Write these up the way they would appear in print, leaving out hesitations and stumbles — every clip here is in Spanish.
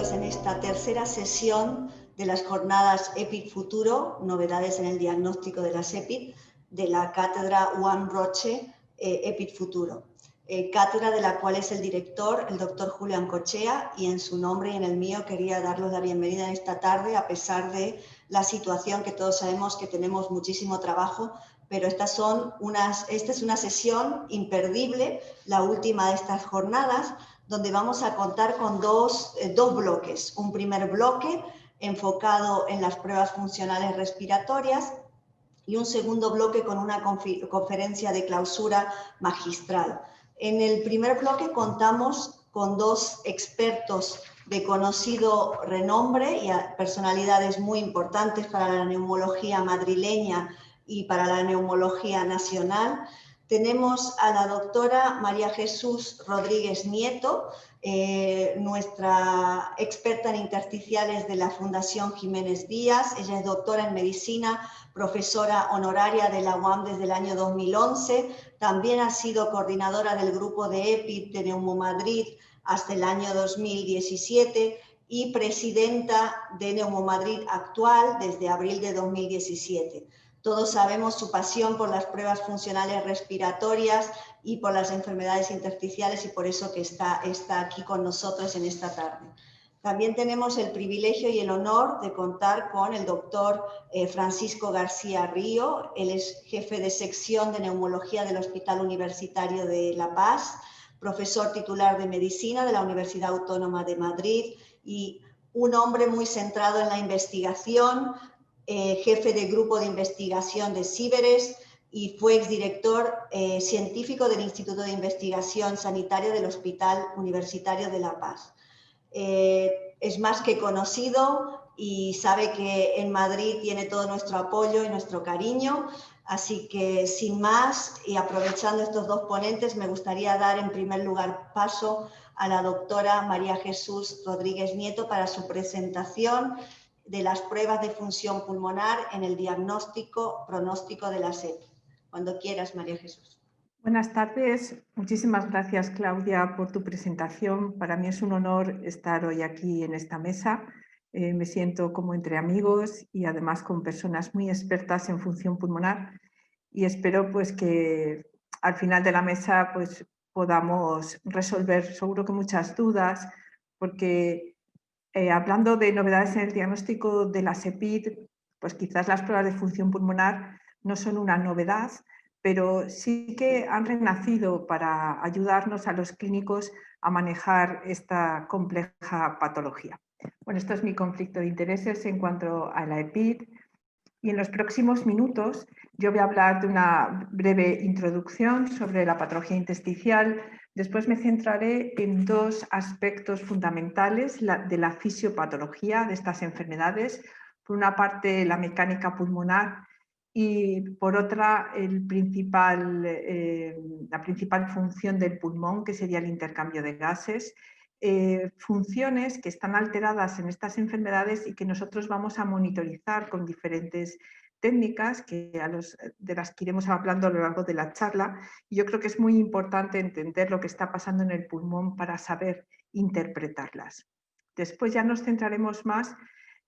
todas en esta tercera sesión de las jornadas EPID Futuro, novedades en el diagnóstico de las EPID, de la cátedra Juan Roche EPID Futuro. Cátedra de la cual es el director, el doctor Julián Cochea, y en su nombre y en el mío quería darles la bienvenida en esta tarde, a pesar de la situación que todos sabemos que tenemos muchísimo trabajo, pero esta es una sesión imperdible, la última de estas jornadas, donde vamos a contar con dos bloques. Un primer bloque enfocado en las pruebas funcionales respiratorias y un segundo bloque con una conferencia de clausura magistral. En el primer bloque contamos con dos expertos de conocido renombre y a personalidades muy importantes para la neumología madrileña y para la neumología nacional. Tenemos a la doctora María Jesús Rodríguez Nieto, nuestra experta en intersticiales de la Fundación Jiménez Díaz. Ella es doctora en medicina, profesora honoraria de la UAM desde el año 2011. También ha sido coordinadora del grupo de EPID de Neumomadrid hasta el año 2017 y presidenta de Neumomadrid actual desde abril de 2017. Todos sabemos su pasión por las pruebas funcionales respiratorias y por las enfermedades intersticiales, y por eso que está aquí con nosotros en esta tarde. También tenemos el privilegio y el honor de contar con el doctor Francisco García Río. Él es jefe de sección de neumología del Hospital Universitario de La Paz, profesor titular de medicina de la Universidad Autónoma de Madrid y un hombre muy centrado en la investigación, jefe de grupo de investigación de Síberes y fue exdirector científico del Instituto de Investigación Sanitaria del Hospital Universitario de La Paz. Es más que conocido y sabe que en Madrid tiene todo nuestro apoyo y nuestro cariño, así que sin más y aprovechando estos dos ponentes me gustaría dar en primer lugar paso a la doctora María Jesús Rodríguez Nieto para su presentación de las pruebas de función pulmonar en el diagnóstico pronóstico de la EPID. Cuando quieras, María Jesús. Buenas tardes. Muchísimas gracias, Claudia, por tu presentación. Para mí es un honor estar hoy aquí en esta mesa. Me siento como entre amigos y además con personas muy expertas en función pulmonar y espero pues que al final de la mesa pues podamos resolver seguro que muchas dudas, porque hablando de novedades en el diagnóstico de la EPID, pues quizás las pruebas de función pulmonar no son una novedad, pero sí que han renacido para ayudarnos a los clínicos a manejar esta compleja patología. Bueno, esto es mi conflicto de intereses en cuanto a la EPID. Y en los próximos minutos yo voy a hablar de una breve introducción sobre la patología intersticial. Después me centraré en dos aspectos fundamentales de la fisiopatología de estas enfermedades. Por una parte, la mecánica pulmonar y por otra, la principal función del pulmón, que sería el intercambio de gases. Funciones que están alteradas en estas enfermedades y que nosotros vamos a monitorizar con diferentes técnicas de las que iremos hablando a lo largo de la charla. Y yo creo que es muy importante entender lo que está pasando en el pulmón para saber interpretarlas. Después ya nos centraremos más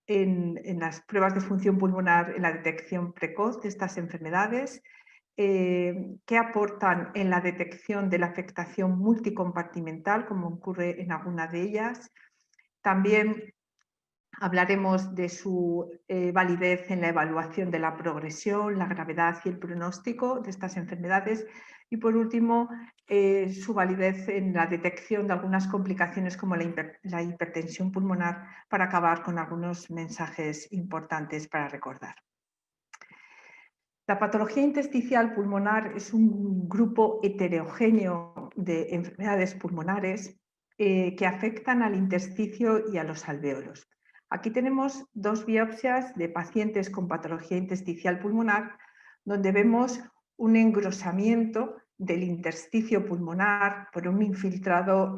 en las pruebas de función pulmonar, en la detección precoz de estas enfermedades, qué aportan en la detección de la afectación multicompartimental, como ocurre en alguna de ellas. También hablaremos de su validez en la evaluación de la progresión, la gravedad y el pronóstico de estas enfermedades. Y por último, su validez en la detección de algunas complicaciones como la hipertensión pulmonar, para acabar con algunos mensajes importantes para recordar. La patología intersticial pulmonar es un grupo heterogéneo de enfermedades pulmonares que afectan al intersticio y a los alvéolos. Aquí tenemos dos biopsias de pacientes con patología intersticial pulmonar, donde vemos un engrosamiento del intersticio pulmonar por un infiltrado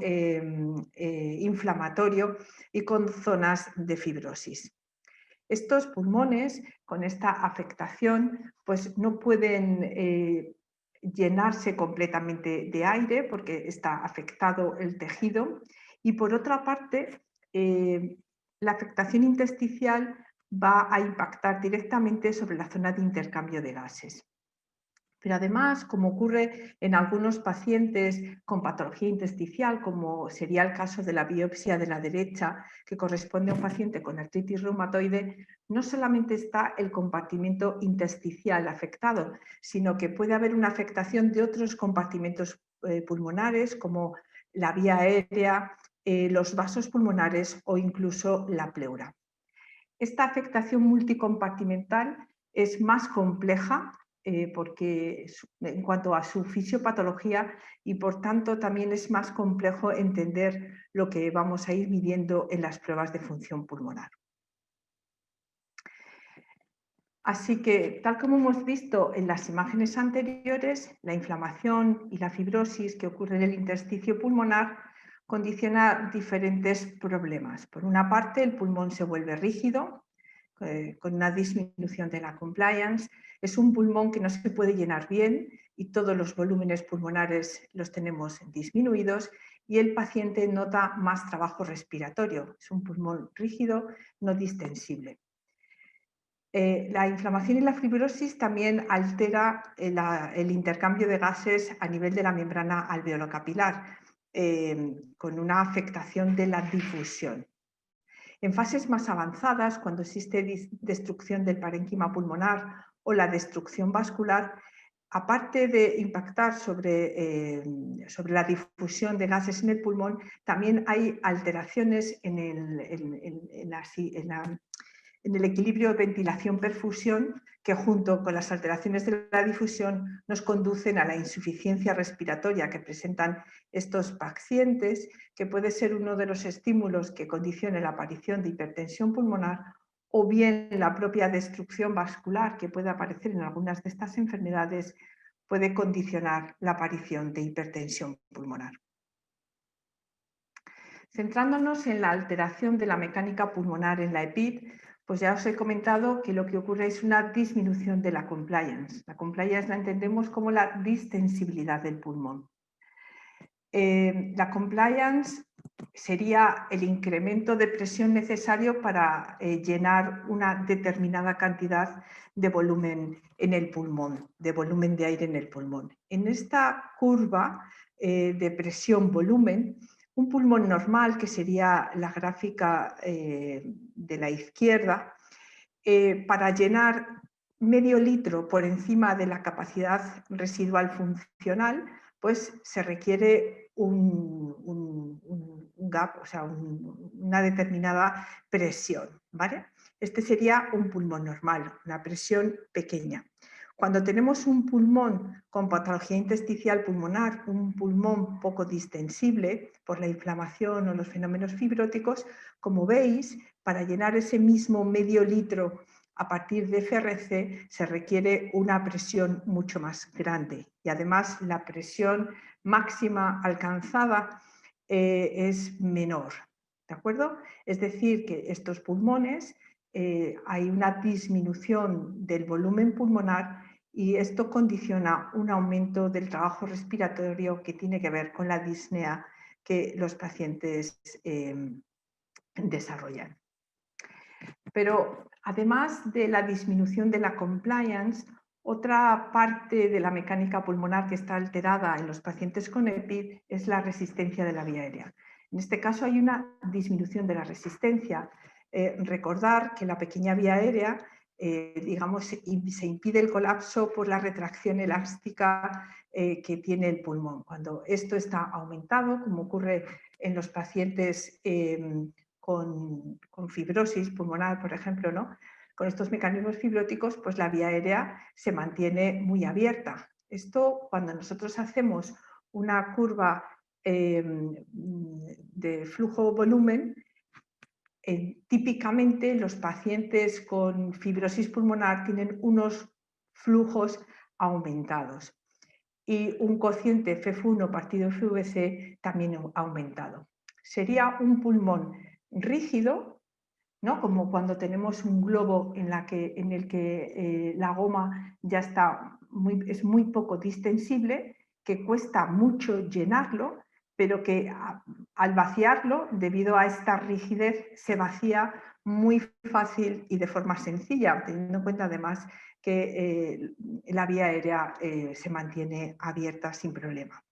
inflamatorio y con zonas de fibrosis. Estos pulmones, con esta afectación, pues no pueden llenarse completamente de aire porque está afectado el tejido, y por otra parte la afectación intersticial va a impactar directamente sobre la zona de intercambio de gases. Pero además, como ocurre en algunos pacientes con patología intersticial, como sería el caso de la biopsia de la derecha, que corresponde a un paciente con artritis reumatoide, no solamente está el compartimento intersticial afectado, sino que puede haber una afectación de otros compartimentos pulmonares, como la vía aérea, los vasos pulmonares o incluso la pleura. Esta afectación multicompartimental es más compleja porque en cuanto a su fisiopatología y por tanto también es más complejo entender lo que vamos a ir midiendo en las pruebas de función pulmonar. Así que, tal como hemos visto en las imágenes anteriores, la inflamación y la fibrosis que ocurre en el intersticio pulmonar condiciona diferentes problemas. Por una parte, el pulmón se vuelve rígido, con una disminución de la compliance. Es un pulmón que no se puede llenar bien y todos los volúmenes pulmonares los tenemos disminuidos y el paciente nota más trabajo respiratorio. Es un pulmón rígido, no distensible. La inflamación y la fibrosis también altera el intercambio de gases a nivel de la membrana alveolocapilar, con una afectación de la difusión. En fases más avanzadas, cuando existe destrucción del parénquima pulmonar o la destrucción vascular, aparte de impactar sobre la difusión de gases en el pulmón, también hay alteraciones en el equilibrio de ventilación-perfusión que junto con las alteraciones de la difusión nos conducen a la insuficiencia respiratoria que presentan estos pacientes, que puede ser uno de los estímulos que condicione la aparición de hipertensión pulmonar o bien la propia destrucción vascular que puede aparecer en algunas de estas enfermedades puede condicionar la aparición de hipertensión pulmonar. Centrándonos en la alteración de la mecánica pulmonar en la EPID, pues ya os he comentado que lo que ocurre es una disminución de la compliance. La compliance la entendemos como la distensibilidad del pulmón. La compliance sería el incremento de presión necesario para llenar una determinada cantidad de volumen en el pulmón, de volumen de aire en el pulmón. En esta curva de presión-volumen, un pulmón normal, que sería la gráfica de la izquierda, para llenar medio litro por encima de la capacidad residual funcional, pues se requiere un gap, o sea, una determinada presión, ¿vale? Este sería un pulmón normal, una presión pequeña. Cuando tenemos un pulmón con patología intersticial pulmonar, un pulmón poco distensible por la inflamación o los fenómenos fibróticos, como veis, para llenar ese mismo medio litro a partir de FRC se requiere una presión mucho más grande y además la presión máxima alcanzada es menor, ¿de acuerdo? Es decir, que estos pulmones hay una disminución del volumen pulmonar y esto condiciona un aumento del trabajo respiratorio que tiene que ver con la disnea que los pacientes desarrollan. Pero además de la disminución de la compliance, otra parte de la mecánica pulmonar que está alterada en los pacientes con EPID es la resistencia de la vía aérea. En este caso hay una disminución de la resistencia. Recordar que la pequeña vía aérea, digamos, se impide el colapso por la retracción elástica que tiene el pulmón. Cuando esto está aumentado, como ocurre en los pacientes con fibrosis pulmonar, por ejemplo, ¿no? Con estos mecanismos fibróticos, pues la vía aérea se mantiene muy abierta. Esto, cuando nosotros hacemos una curva de flujo-volumen, típicamente los pacientes con fibrosis pulmonar tienen unos flujos aumentados y un cociente FF1 partido FVC también aumentado. Sería un pulmón rígido, ¿no? Como cuando tenemos un globo en el que la goma ya es muy poco distensible, que cuesta mucho llenarlo, pero que al vaciarlo, debido a esta rigidez, se vacía muy fácil y de forma sencilla, teniendo en cuenta además que la vía aérea se mantiene abierta sin problema.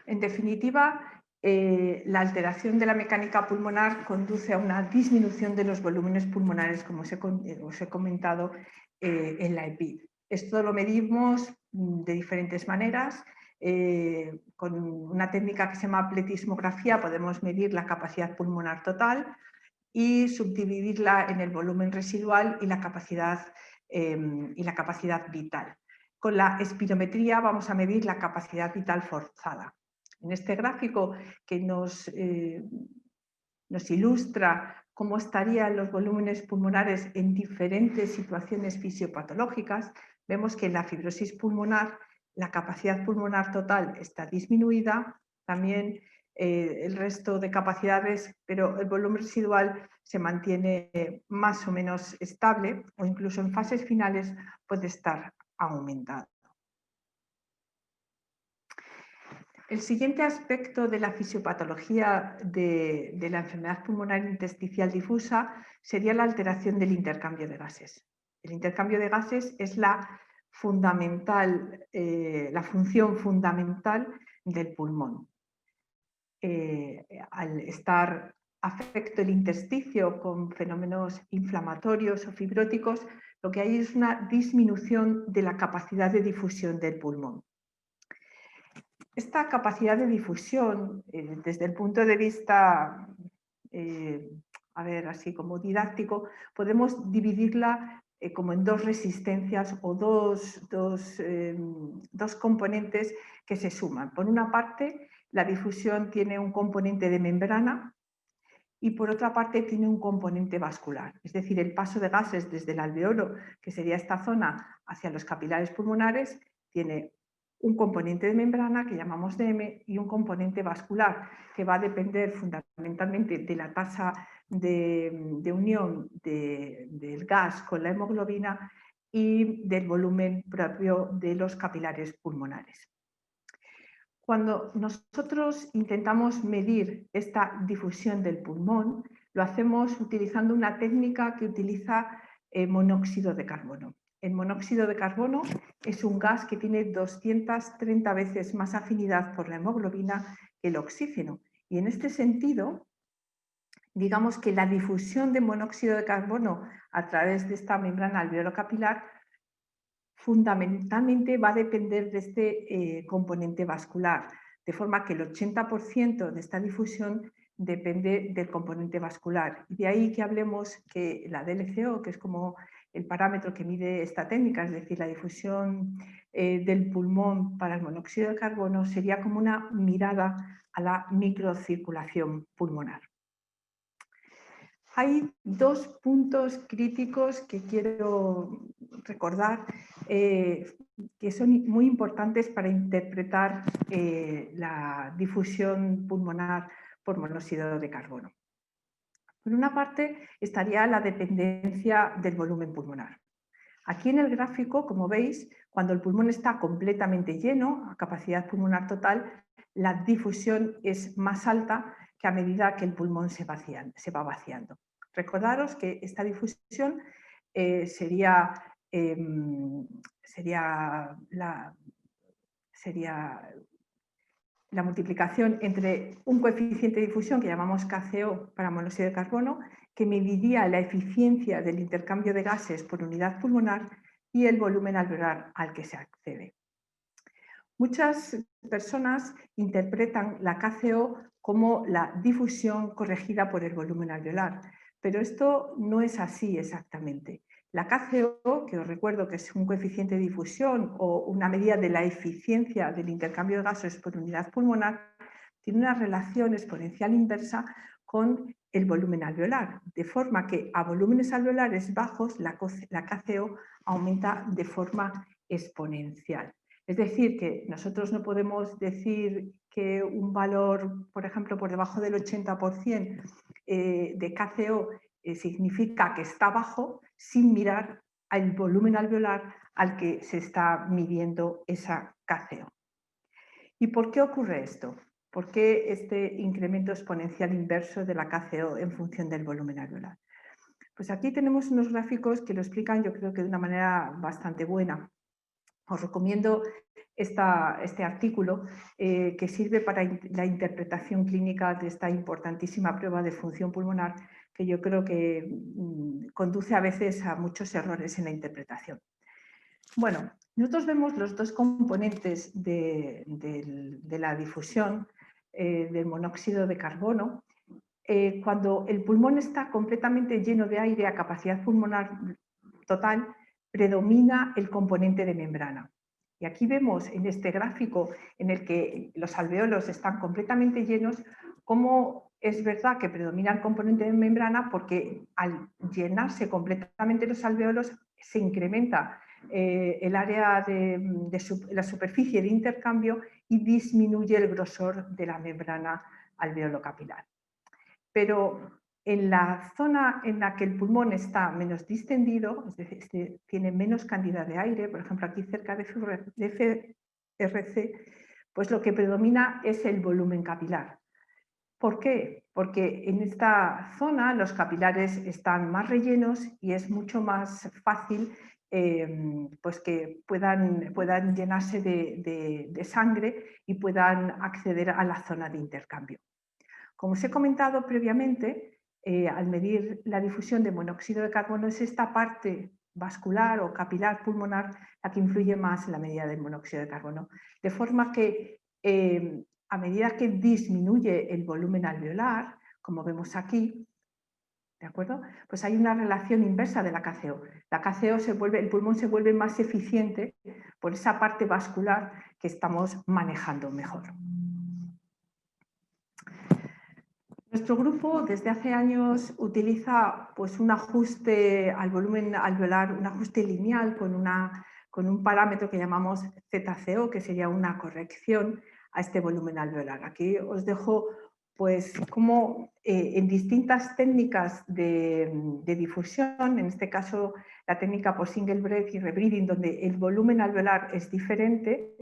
En definitiva, la alteración de la mecánica pulmonar conduce a una disminución de los volúmenes pulmonares, como os he comentado en la EPID. Esto lo medimos de diferentes maneras. Con una técnica que se llama pletismografía podemos medir la capacidad pulmonar total y subdividirla en el volumen residual y la capacidad vital. Con la espirometría vamos a medir la capacidad vital forzada. En este gráfico que nos ilustra cómo estarían los volúmenes pulmonares en diferentes situaciones fisiopatológicas, vemos que en la fibrosis pulmonar la capacidad pulmonar total está disminuida, también el resto de capacidades, pero el volumen residual se mantiene más o menos estable o incluso en fases finales puede estar aumentado. El siguiente aspecto de la fisiopatología de la enfermedad pulmonar intersticial difusa sería la alteración del intercambio de gases. El intercambio de gases es la función fundamental del pulmón. Al estar afecto el intersticio con fenómenos inflamatorios o fibróticos, lo que hay es una disminución de la capacidad de difusión del pulmón. Esta capacidad de difusión, desde el punto de vista, así como didáctico, podemos dividirla como en dos resistencias o dos componentes que se suman. Por una parte, la difusión tiene un componente de membrana y por otra parte tiene un componente vascular. Es decir, el paso de gases desde el alveolo, que sería esta zona, hacia los capilares pulmonares, tiene un componente de membrana que llamamos DM y un componente vascular que va a depender fundamentalmente de la tasa de unión del gas con la hemoglobina y del volumen propio de los capilares pulmonares. Cuando nosotros intentamos medir esta difusión del pulmón, lo hacemos utilizando una técnica que utiliza monóxido de carbono. El monóxido de carbono es un gas que tiene 230 veces más afinidad por la hemoglobina que el oxígeno. Y en este sentido, digamos que la difusión de monóxido de carbono a través de esta membrana alveolo-capilar fundamentalmente va a depender de este componente vascular, de forma que el 80% de esta difusión depende del componente vascular. Y de ahí que hablemos que la DLCO, que es como el parámetro que mide esta técnica, es decir, la difusión del pulmón para el monóxido de carbono, sería como una mirada a la microcirculación pulmonar. Hay dos puntos críticos que quiero recordar que son muy importantes para interpretar la difusión pulmonar por monóxido de carbono. Por una parte estaría la dependencia del volumen pulmonar. Aquí en el gráfico, como veis, cuando el pulmón está completamente lleno, a capacidad pulmonar total, la difusión es más alta que a medida que el pulmón se va vaciando. Recordaros que esta difusión sería la multiplicación entre un coeficiente de difusión que llamamos KCO para monóxido de carbono, que mediría la eficiencia del intercambio de gases por unidad pulmonar y el volumen alveolar al que se accede. Muchas personas interpretan la KCO como la difusión corregida por el volumen alveolar, pero esto no es así exactamente. La KCO, que os recuerdo que es un coeficiente de difusión o una medida de la eficiencia del intercambio de gases por unidad pulmonar, tiene una relación exponencial inversa con el volumen alveolar, de forma que a volúmenes alveolares bajos la KCO aumenta de forma exponencial. Es decir, que nosotros no podemos decir que un valor, por ejemplo, por debajo del 80% de KCO significa que está bajo sin mirar al volumen alveolar al que se está midiendo esa KCO. ¿Y por qué ocurre esto? ¿Por qué este incremento exponencial inverso de la KCO en función del volumen alveolar? Pues aquí tenemos unos gráficos que lo explican, yo creo que de una manera bastante buena. Os recomiendo este artículo que sirve para la interpretación clínica de esta importantísima prueba de función pulmonar que yo creo que conduce a veces a muchos errores en la interpretación. Bueno, nosotros vemos los dos componentes de la difusión del monóxido de carbono. Cuando el pulmón está completamente lleno de aire a capacidad pulmonar total, predomina el componente de membrana. Y aquí vemos en este gráfico en el que los alveolos están completamente llenos, cómo es verdad que predomina el componente de membrana porque al llenarse completamente los alveolos se incrementa el área de la superficie de intercambio y disminuye el grosor de la membrana alveolo-capilar. Pero en la zona en la que el pulmón está menos distendido, es decir, tiene menos cantidad de aire, por ejemplo aquí cerca de FRC, pues lo que predomina es el volumen capilar. ¿Por qué? Porque en esta zona los capilares están más rellenos y es mucho más fácil pues que puedan llenarse de sangre y puedan acceder a la zona de intercambio. Como os he comentado previamente, al medir la difusión de monóxido de carbono es esta parte vascular o capilar pulmonar la que influye más en la medida del monóxido de carbono. De forma que a medida que disminuye el volumen alveolar, como vemos aquí, ¿de acuerdo? Pues hay una relación inversa de la KCO. La KCO el pulmón se vuelve más eficiente por esa parte vascular que estamos manejando mejor. Nuestro grupo desde hace años utiliza pues, un ajuste al volumen alveolar, un ajuste lineal con un parámetro que llamamos ZCO, que sería una corrección a este volumen alveolar. Aquí os dejo pues, cómo en distintas técnicas de difusión, en este caso la técnica por single breath y rebreathing, donde el volumen alveolar es diferente,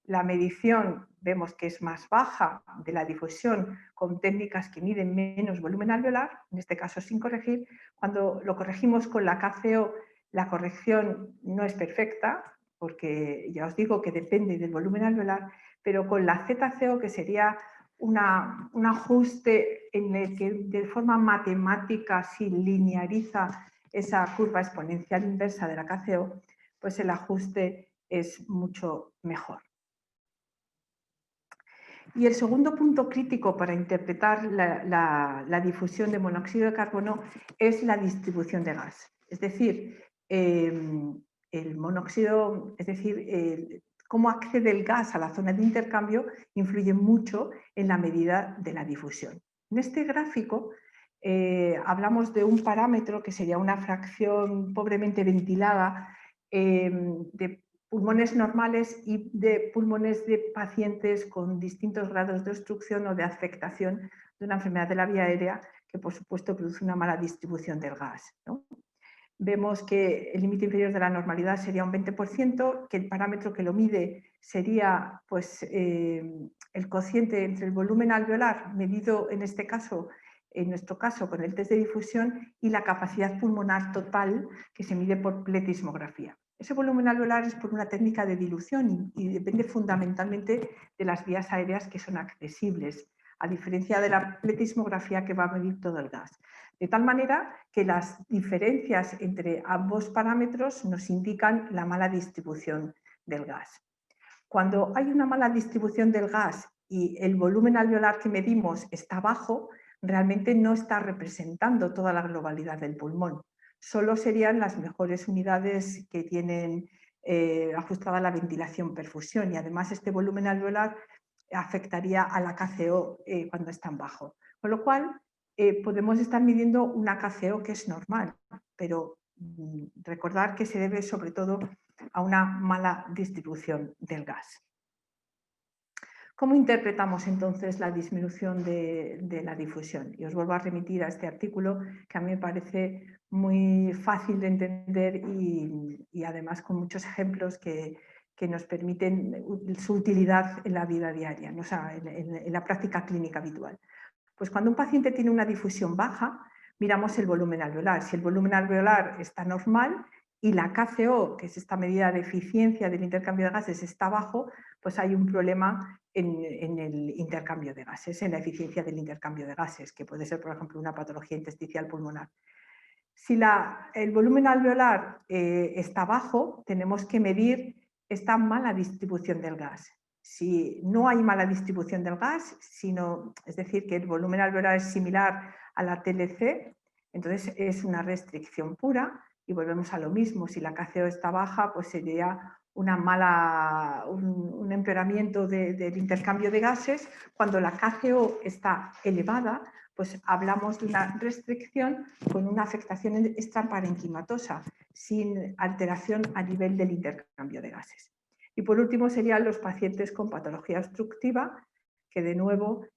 la medición vemos que es más baja de la difusión con técnicas que miden menos volumen alveolar, en este caso sin corregir. Cuando lo corregimos con la KCO, la corrección no es perfecta, porque ya os digo que depende del volumen alveolar, pero con la ZCO, que sería un ajuste en el que de forma matemática se lineariza esa curva exponencial inversa de la KCO, pues el ajuste es mucho mejor. Y el segundo punto crítico para interpretar la difusión de monóxido de carbono es la distribución de gas. Es decir, el monóxido, es decir, cómo accede el gas a la zona de intercambio influye mucho en la medida de la difusión. En este gráfico hablamos de un parámetro que sería una fracción pobremente ventilada de pulmones normales y de pulmones de pacientes con distintos grados de obstrucción o de afectación de una enfermedad de la vía aérea que, por supuesto, produce una mala distribución del gas, ¿no? Vemos que el límite inferior de la normalidad sería un 20%, que el parámetro que lo mide sería pues, el cociente entre el volumen alveolar, medido en este caso, en nuestro caso con el test de difusión, y la capacidad pulmonar total que se mide por pletismografía. Ese volumen alveolar es por una técnica de dilución y depende fundamentalmente de las vías aéreas que son accesibles, a diferencia de la pletismografía que va a medir todo el gas. De tal manera que las diferencias entre ambos parámetros nos indican la mala distribución del gas. Cuando hay una mala distribución del gas y el volumen alveolar que medimos está bajo, realmente no está representando toda la globalidad del pulmón. Solo serían las mejores unidades que tienen ajustada la ventilación-perfusión y además este volumen alveolar afectaría a la KCO cuando está en bajo. Con lo cual, podemos estar midiendo una KCO que es normal, pero recordar que se debe sobre todo a una mala distribución del gas. ¿Cómo interpretamos entonces la disminución de la difusión? Y os vuelvo a remitir a este artículo que a mí me parece muy fácil de entender y además con muchos ejemplos que que nos permiten su utilidad en la vida diaria, ¿no? O sea, en la práctica clínica habitual. Pues cuando un paciente tiene una difusión baja, miramos el volumen alveolar. Si el volumen alveolar está normal y la KCO, que es esta medida de eficiencia del intercambio de gases, está bajo, pues hay un problema en el intercambio de gases, en la eficiencia del intercambio de gases, que puede ser, por ejemplo, una patología intersticial pulmonar. Si el volumen alveolar está bajo, tenemos que medir esta mala distribución del gas. Si no hay mala distribución del gas, es decir, que el volumen alveolar es similar a la TLC, entonces es una restricción pura y volvemos a lo mismo. Si la KCO está baja, pues sería un empeoramiento del intercambio de gases. Cuando la KCO está elevada, pues hablamos de una restricción con una afectación extraparenquimatosa, sin alteración a nivel del intercambio de gases. Y por último serían los pacientes con patología obstructiva, que de nuevo,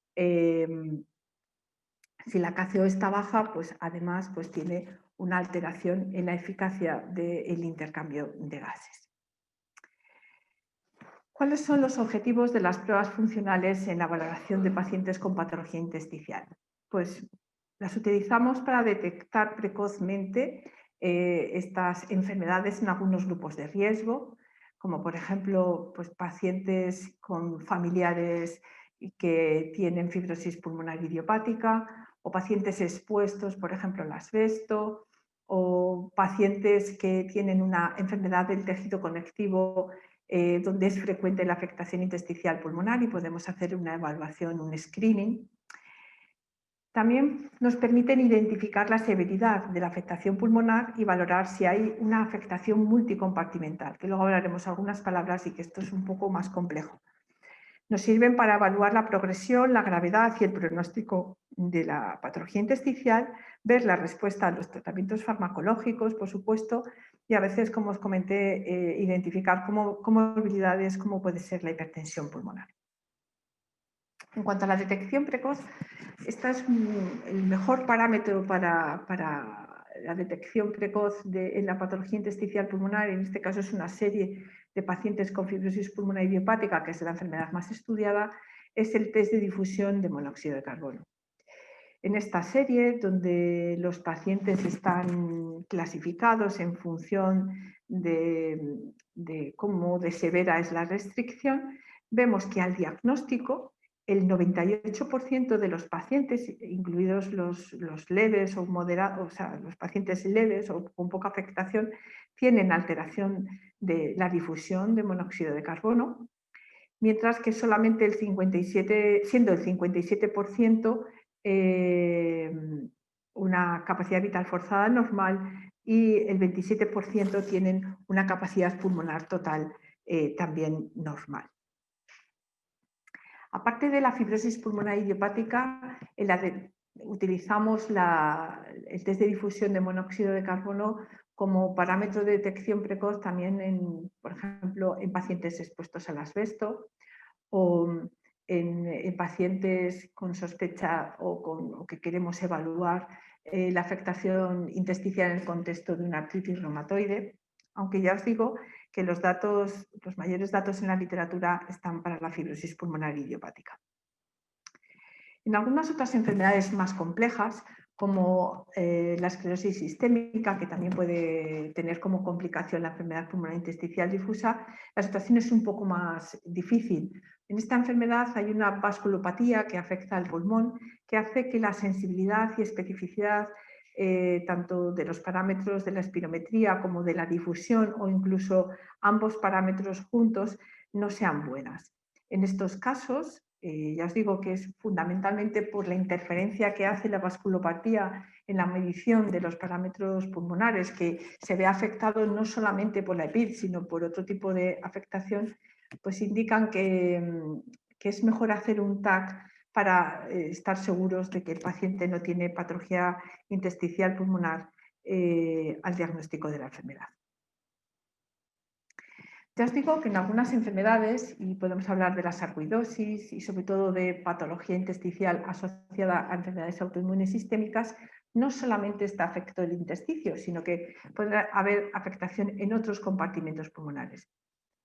si la KCO está baja, pues además pues tiene una alteración en la eficacia del intercambio de gases. ¿Cuáles son los objetivos de las pruebas funcionales en la valoración de pacientes con patología intersticial? Pues las utilizamos para detectar precozmente estas enfermedades en algunos grupos de riesgo, como por ejemplo pues, pacientes con familiares que tienen fibrosis pulmonar idiopática o pacientes expuestos, por ejemplo, al asbesto, o pacientes que tienen una enfermedad del tejido conectivo donde es frecuente la afectación intersticial pulmonar y podemos hacer una evaluación, un screening. También nos permiten identificar la severidad de la afectación pulmonar y valorar si hay una afectación multicompartimental, que luego hablaremos algunas palabras y que esto es un poco más complejo. Nos sirven para evaluar la progresión, la gravedad y el pronóstico de la patología intersticial, ver la respuesta a los tratamientos farmacológicos, por supuesto, y a veces, como os comenté, identificar comorbilidades, como puede ser la hipertensión pulmonar. En cuanto a la detección precoz, este es el mejor parámetro para la detección precoz en la patología intersticial pulmonar. En este caso es una serie de pacientes con fibrosis pulmonar idiopática, que es la enfermedad más estudiada, es el test de difusión de monóxido de carbono. En esta serie, donde los pacientes están clasificados en función de cómo de severa es la restricción, vemos que al diagnóstico el 98% de los pacientes, incluidos los leves o moderados, o sea, los pacientes leves o con poca afectación, tienen alteración de la difusión de monóxido de carbono, mientras que solamente el 57%, siendo el 57% una capacidad vital forzada normal y el 27% tienen una capacidad pulmonar total también normal. Aparte de la fibrosis pulmonar idiopática, utilizamos el test de difusión de monóxido de carbono como parámetro de detección precoz también, por ejemplo, en pacientes expuestos al asbesto o en pacientes con sospecha o que queremos evaluar la afectación intersticial en el contexto de una artritis reumatoide, aunque ya os digo que los mayores datos en la literatura están para la fibrosis pulmonar idiopática. En algunas otras enfermedades más complejas, como la esclerosis sistémica, que también puede tener como complicación la enfermedad pulmonar intersticial difusa, la situación es un poco más difícil. En esta enfermedad hay una vasculopatía que afecta al pulmón, que hace que la sensibilidad y especificidad tanto de los parámetros de la espirometría como de la difusión o incluso ambos parámetros juntos no sean buenas. En estos casos, ya os digo que es fundamentalmente por la interferencia que hace la vasculopatía en la medición de los parámetros pulmonares, que se ve afectado no solamente por la EPID, sino por otro tipo de afectación, pues indican que es mejor hacer un TAC para estar seguros de que el paciente no tiene patología intersticial pulmonar al diagnóstico de la enfermedad. Ya os digo que en algunas enfermedades, y podemos hablar de la sarcoidosis y sobre todo de patología intersticial asociada a enfermedades autoinmunes sistémicas, no solamente está afectado el intersticio, sino que puede haber afectación en otros compartimentos pulmonares.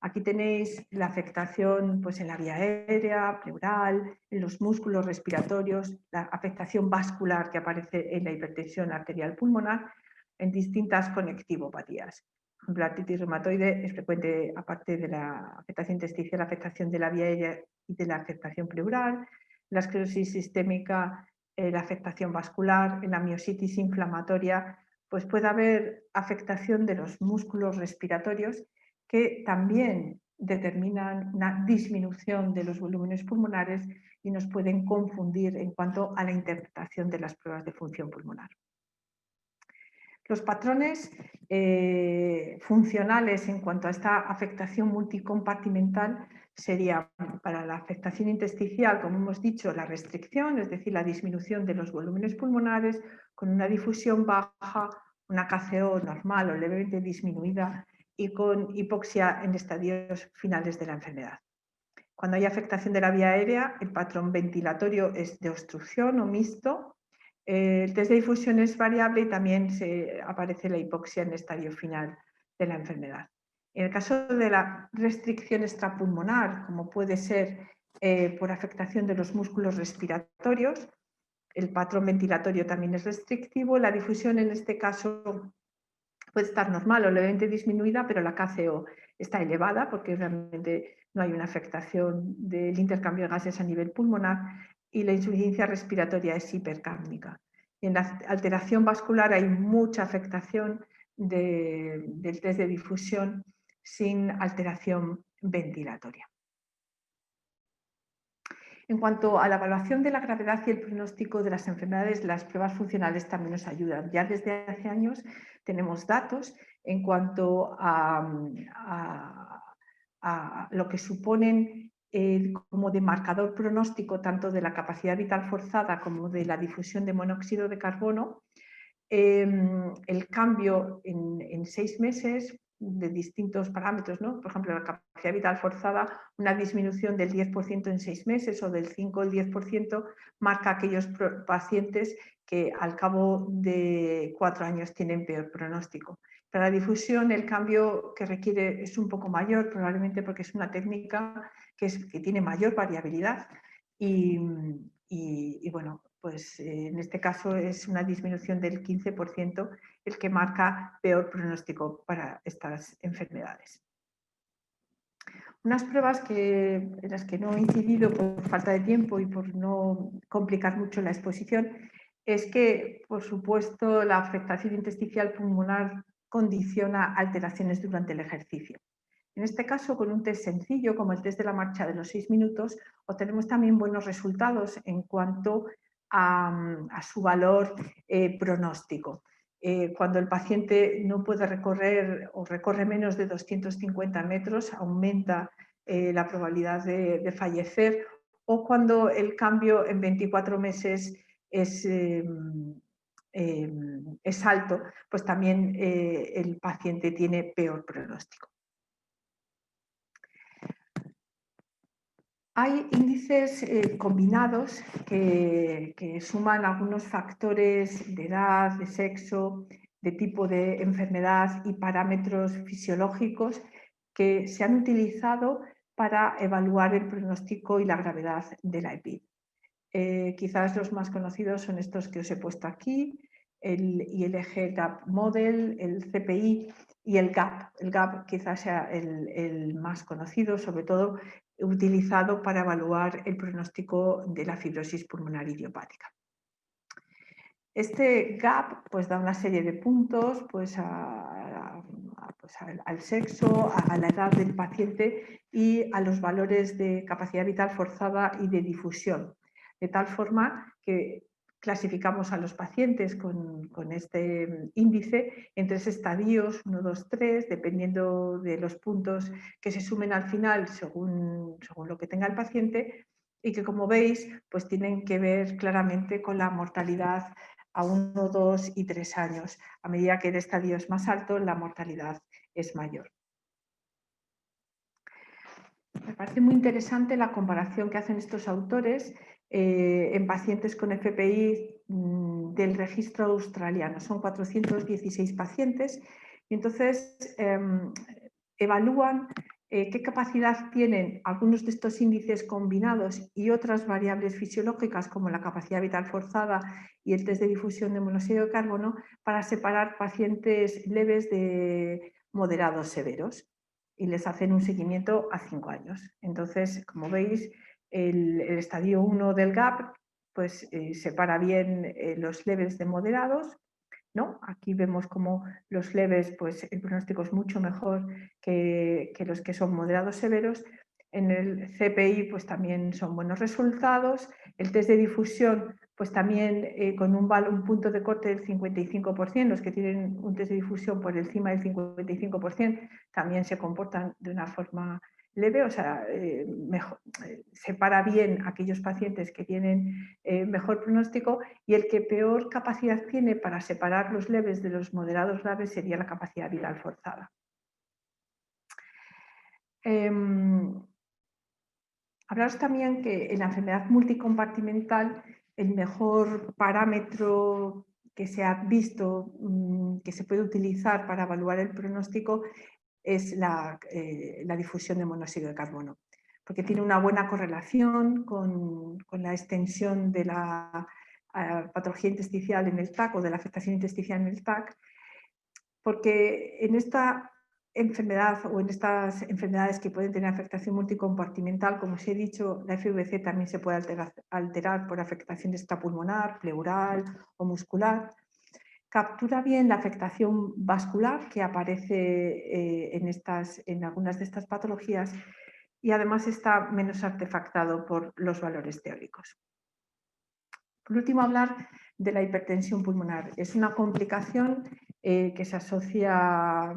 Aquí tenéis la afectación pues, en la vía aérea, pleural, en los músculos respiratorios, la afectación vascular que aparece en la hipertensión arterial pulmonar, en distintas conectivopatías. Por ejemplo, la artritis reumatoide es frecuente, aparte de la afectación intersticial, la afectación de la vía aérea y de la afectación pleural, la esclerosis sistémica, la afectación vascular, en la miositis inflamatoria, pues puede haber afectación de los músculos respiratorios que también determinan una disminución de los volúmenes pulmonares y nos pueden confundir en cuanto a la interpretación de las pruebas de función pulmonar. Los patrones funcionales en cuanto a esta afectación multicompartimental serían para la afectación intersticial, como hemos dicho, la restricción, es decir, la disminución de los volúmenes pulmonares con una difusión baja, una KCO normal o levemente disminuida y con hipoxia en estadios finales de la enfermedad. Cuando hay afectación de la vía aérea, el patrón ventilatorio es de obstrucción o mixto. El test de difusión es variable y también aparece la hipoxia en el estadio final de la enfermedad. En el caso de la restricción extrapulmonar, como puede ser por afectación de los músculos respiratorios, el patrón ventilatorio también es restrictivo. La difusión en este caso puede estar normal o levemente disminuida, pero la KCO está elevada porque realmente no hay una afectación del intercambio de gases a nivel pulmonar y la insuficiencia respiratoria es hipercárnica. En la alteración vascular hay mucha afectación del test de difusión sin alteración ventilatoria. En cuanto a la evaluación de la gravedad y el pronóstico de las enfermedades, las pruebas funcionales también nos ayudan. Ya desde hace años tenemos datos en cuanto a lo que suponen como de marcador pronóstico tanto de la capacidad vital forzada como de la difusión de monóxido de carbono. El cambio en 6 meses de distintos parámetros, ¿no? Por ejemplo, la capacidad vital forzada, una disminución del 10% en 6 meses o del 5 al 10% marca a aquellos pacientes que al cabo de 4 años tienen peor pronóstico. Para la difusión el cambio que requiere es un poco mayor, probablemente porque es una técnica que tiene mayor variabilidad y bueno, pues en este caso es una disminución del 15% el que marca peor pronóstico para estas enfermedades. Unas pruebas en las que no he incidido por falta de tiempo y por no complicar mucho la exposición es que, por supuesto, la afectación intersticial pulmonar condiciona alteraciones durante el ejercicio. En este caso, con un test sencillo como el test de la marcha de los 6 minutos, obtenemos también buenos resultados en cuanto a su valor pronóstico. Cuando el paciente no puede recorrer o recorre menos de 250 metros, aumenta la probabilidad de fallecer, o cuando el cambio en 24 meses es alto, pues también el paciente tiene peor pronóstico. Hay índices combinados que suman algunos factores de edad, de sexo, de tipo de enfermedad y parámetros fisiológicos que se han utilizado para evaluar el pronóstico y la gravedad de la EPID. Quizás los más conocidos son estos que os he puesto aquí, el ILG Gap Model, el CPI y el GAP. El GAP quizás sea el más conocido, sobre todo utilizado para evaluar el pronóstico de la fibrosis pulmonar idiopática. Este GAP pues, da una serie de puntos pues, al sexo, a la edad del paciente y a los valores de capacidad vital forzada y de difusión. De tal forma que clasificamos a los pacientes con este índice en 3 estadios, 1, 2, 3, dependiendo de los puntos que se sumen al final según lo que tenga el paciente y que, como veis, pues tienen que ver claramente con la mortalidad a 1, 2 y 3 años. A medida que el estadio es más alto, la mortalidad es mayor. Me parece muy interesante la comparación que hacen estos autores en pacientes con FPI del registro australiano. Son 416 pacientes y entonces evalúan qué capacidad tienen algunos de estos índices combinados y otras variables fisiológicas como la capacidad vital forzada y el test de difusión de monóxido de carbono para separar pacientes leves de moderados severos y les hacen un seguimiento a 5 años. Entonces, como veis, el estadio 1 del GAP pues, separa bien los leves de moderados, ¿no? Aquí vemos como los leves, pues el pronóstico es mucho mejor que los que son moderados severos. En el CPI pues también son buenos resultados. El test de difusión pues también con un punto de corte del 55%, los que tienen un test de difusión por encima del 55% también se comportan de una forma leve, o sea, separa bien aquellos pacientes que tienen mejor pronóstico, y el que peor capacidad tiene para separar los leves de los moderados graves sería la capacidad vital forzada. Hablaros también que en la enfermedad multicompartimental el mejor parámetro que se ha visto que se puede utilizar para evaluar el pronóstico es la difusión de monóxido de carbono, porque tiene una buena correlación con la extensión de la patología intersticial en el TAC o de la afectación intersticial en el TAC, porque en esta enfermedad o en estas enfermedades que pueden tener afectación multicompartimental, como os he dicho, la FVC también se puede alterar por afectación extrapulmonar, pleural o muscular. Captura bien la afectación vascular que aparece en algunas de estas patologías, y además está menos artefactado por los valores teóricos. Por último, hablar de la hipertensión pulmonar. Es una complicación que se asocia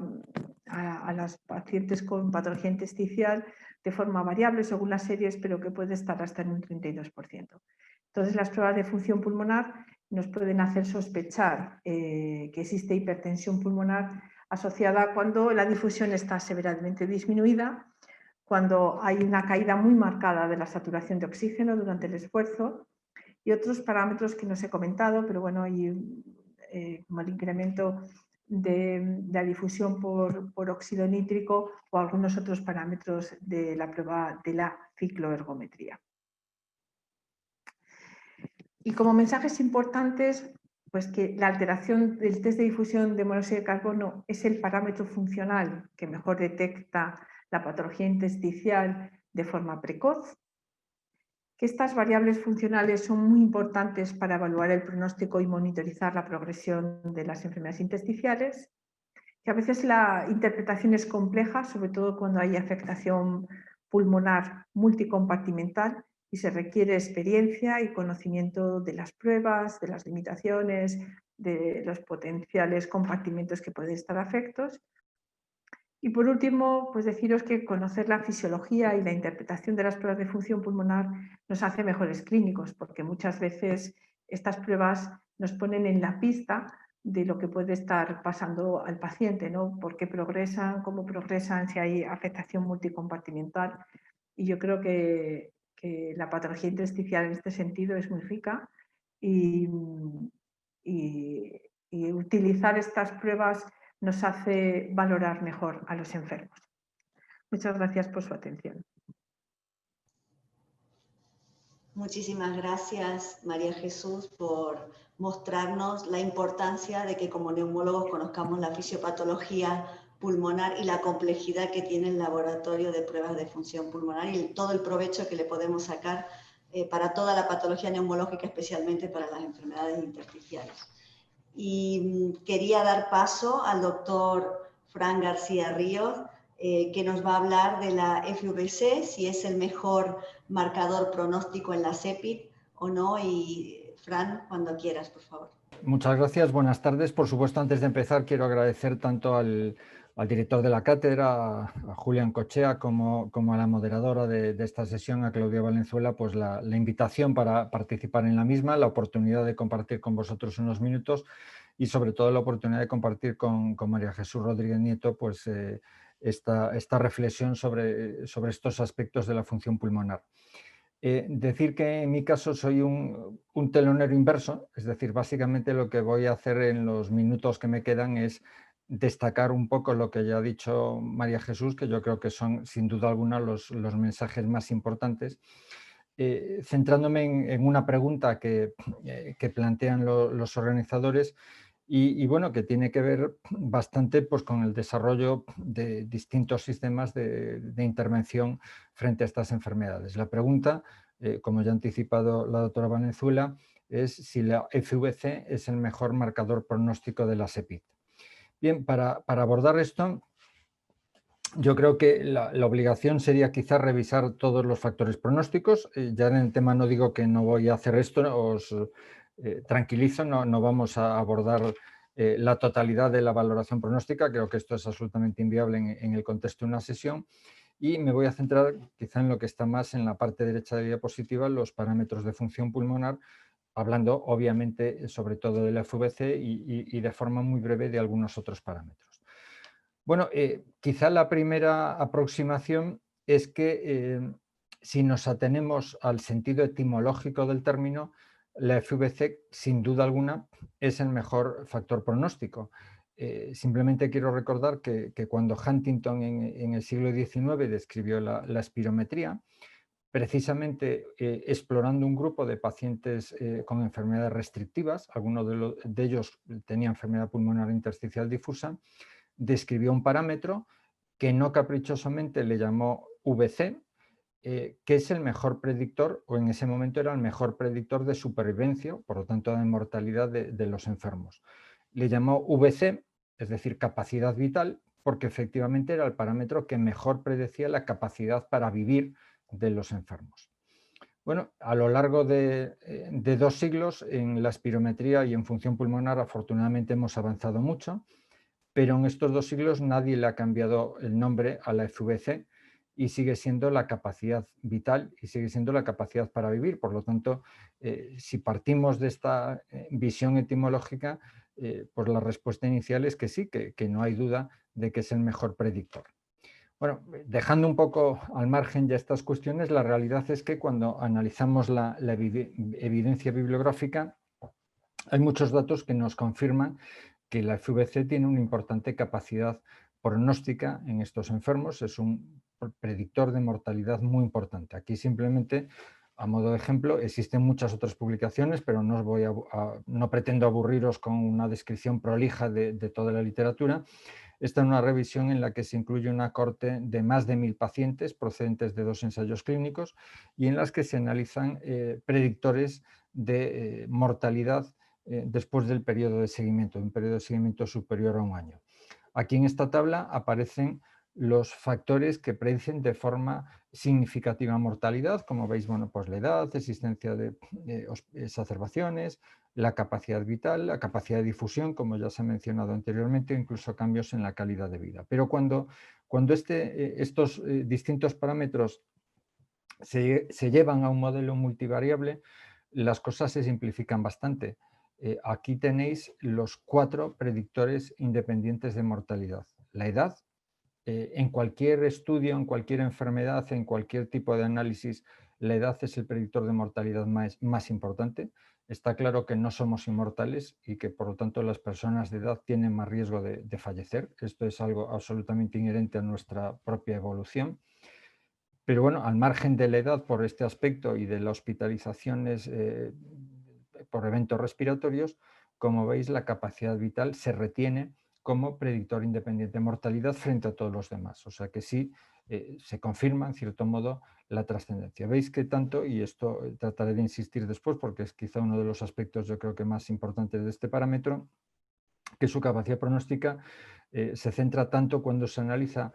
a las pacientes con patología intersticial de forma variable según las series, pero que puede estar hasta en un 32%. Entonces, las pruebas de función pulmonar nos pueden hacer sospechar que existe hipertensión pulmonar asociada cuando la difusión está severamente disminuida, cuando hay una caída muy marcada de la saturación de oxígeno durante el esfuerzo, y otros parámetros que no os he comentado, pero bueno, hay como el incremento de la difusión por óxido nítrico o algunos otros parámetros de la prueba de la cicloergometría. Y como mensajes importantes, pues que la alteración del test de difusión de monóxido de carbono es el parámetro funcional que mejor detecta la patología intersticial de forma precoz, que estas variables funcionales son muy importantes para evaluar el pronóstico y monitorizar la progresión de las enfermedades intersticiales, que a veces la interpretación es compleja, sobre todo cuando hay afectación pulmonar multicompartimental y se requiere experiencia y conocimiento de las pruebas, de las limitaciones, de los potenciales compartimentos que pueden estar afectos. Y por último, pues deciros que conocer la fisiología y la interpretación de las pruebas de función pulmonar nos hace mejores clínicos, porque muchas veces estas pruebas nos ponen en la pista de lo que puede estar pasando al paciente, ¿no? ¿Por qué progresan? ¿Cómo progresan? Si hay afectación multicompartimental. Y yo creo que la patología intersticial en este sentido es muy rica y utilizar estas pruebas nos hace valorar mejor a los enfermos. Muchas gracias por su atención. Muchísimas gracias, María Jesús, por mostrarnos la importancia de que como neumólogos conozcamos la fisiopatología pulmonar y la complejidad que tiene el laboratorio de pruebas de función pulmonar y todo el provecho que le podemos sacar para toda la patología neumológica, especialmente para las enfermedades intersticiales. Y quería dar paso al doctor Fran García Ríos, que nos va a hablar de la FVC, si es el mejor marcador pronóstico en la CEPID o no. Y Fran, cuando quieras, por favor. Muchas gracias, buenas tardes. Por supuesto, antes de empezar, quiero agradecer tanto al director de la cátedra, a Julián Cochea, como a la moderadora de esta sesión, a Claudia Valenzuela, pues la invitación para participar en la misma, la oportunidad de compartir con vosotros unos minutos y sobre todo la oportunidad de compartir con María Jesús Rodríguez Nieto pues, esta reflexión sobre estos aspectos de la función pulmonar. Decir que en mi caso soy un telonero inverso, es decir, básicamente lo que voy a hacer en los minutos que me quedan es destacar un poco lo que ya ha dicho María Jesús, que yo creo que son sin duda alguna los mensajes más importantes, centrándome en una pregunta que plantean los organizadores y bueno, que tiene que ver bastante pues, con el desarrollo de distintos sistemas de intervención frente a estas enfermedades. La pregunta, como ya ha anticipado la doctora Valenzuela, es si la FVC es el mejor marcador pronóstico de la SEPID. Bien, para abordar esto, yo creo que la obligación sería quizás revisar todos los factores pronósticos. Ya en el tema no digo que no voy a hacer esto, os tranquilizo, no vamos a abordar la totalidad de la valoración pronóstica, creo que esto es absolutamente inviable en el contexto de una sesión, y me voy a centrar quizá en lo que está más en la parte derecha de la diapositiva, los parámetros de función pulmonar, hablando obviamente sobre todo de la FVC y de forma muy breve de algunos otros parámetros. Bueno, quizá la primera aproximación es que si nos atenemos al sentido etimológico del término, la FVC sin duda alguna es el mejor factor pronóstico. Simplemente quiero recordar que cuando Huntington en el siglo XIX describió la espirometría, precisamente explorando un grupo de pacientes con enfermedades restrictivas, algunos de ellos tenían enfermedad pulmonar intersticial difusa, describió un parámetro que no caprichosamente le llamó VC, que es el mejor predictor, o en ese momento era el mejor predictor de supervivencia, por lo tanto de mortalidad de los enfermos. Le llamó VC, es decir, capacidad vital, porque efectivamente era el parámetro que mejor predecía la capacidad para vivir de los enfermos. Bueno, a lo largo de 2 siglos en la espirometría y en función pulmonar afortunadamente hemos avanzado mucho, pero en estos 2 siglos nadie le ha cambiado el nombre a la FVC y sigue siendo la capacidad vital y sigue siendo la capacidad para vivir. Por lo tanto, si partimos de esta visión etimológica, pues la respuesta inicial es que sí, que no hay duda de que es el mejor predictor. Bueno, dejando un poco al margen ya estas cuestiones, la realidad es que cuando analizamos la evidencia bibliográfica, hay muchos datos que nos confirman que la FVC tiene una importante capacidad pronóstica en estos enfermos, es un predictor de mortalidad muy importante. Aquí simplemente, a modo de ejemplo, existen muchas otras publicaciones, pero no, no pretendo aburriros con una descripción prolija de toda la literatura. Esta es una revisión en la que se incluye una corte de más de 1000 pacientes procedentes de 2 ensayos clínicos y en las que se analizan predictores de mortalidad después del periodo de seguimiento, un periodo de seguimiento superior a 1 año. Aquí en esta tabla aparecen los factores que predicen de forma significativa mortalidad, como veis, bueno, pues la edad, existencia de exacerbaciones, la capacidad vital, la capacidad de difusión, como ya se ha mencionado anteriormente, o incluso cambios en la calidad de vida. Pero cuando estos distintos parámetros se llevan a un modelo multivariable, las cosas se simplifican bastante. Aquí tenéis los 4 predictores independientes de mortalidad. La edad, en cualquier estudio, en cualquier enfermedad, en cualquier tipo de análisis, la edad es el predictor de mortalidad más importante. Está claro que no somos inmortales y que por lo tanto las personas de edad tienen más riesgo de fallecer. Esto es algo absolutamente inherente a nuestra propia evolución. Pero bueno, al margen de la edad por este aspecto y de las hospitalizaciones por eventos respiratorios, como veis, la capacidad vital se retiene como predictor independiente de mortalidad frente a todos los demás. O sea que sí se confirma, en cierto modo, la trascendencia. Veis que tanto, y esto trataré de insistir después porque es quizá uno de los aspectos yo creo que más importantes de este parámetro, que su capacidad pronóstica se centra tanto cuando se analiza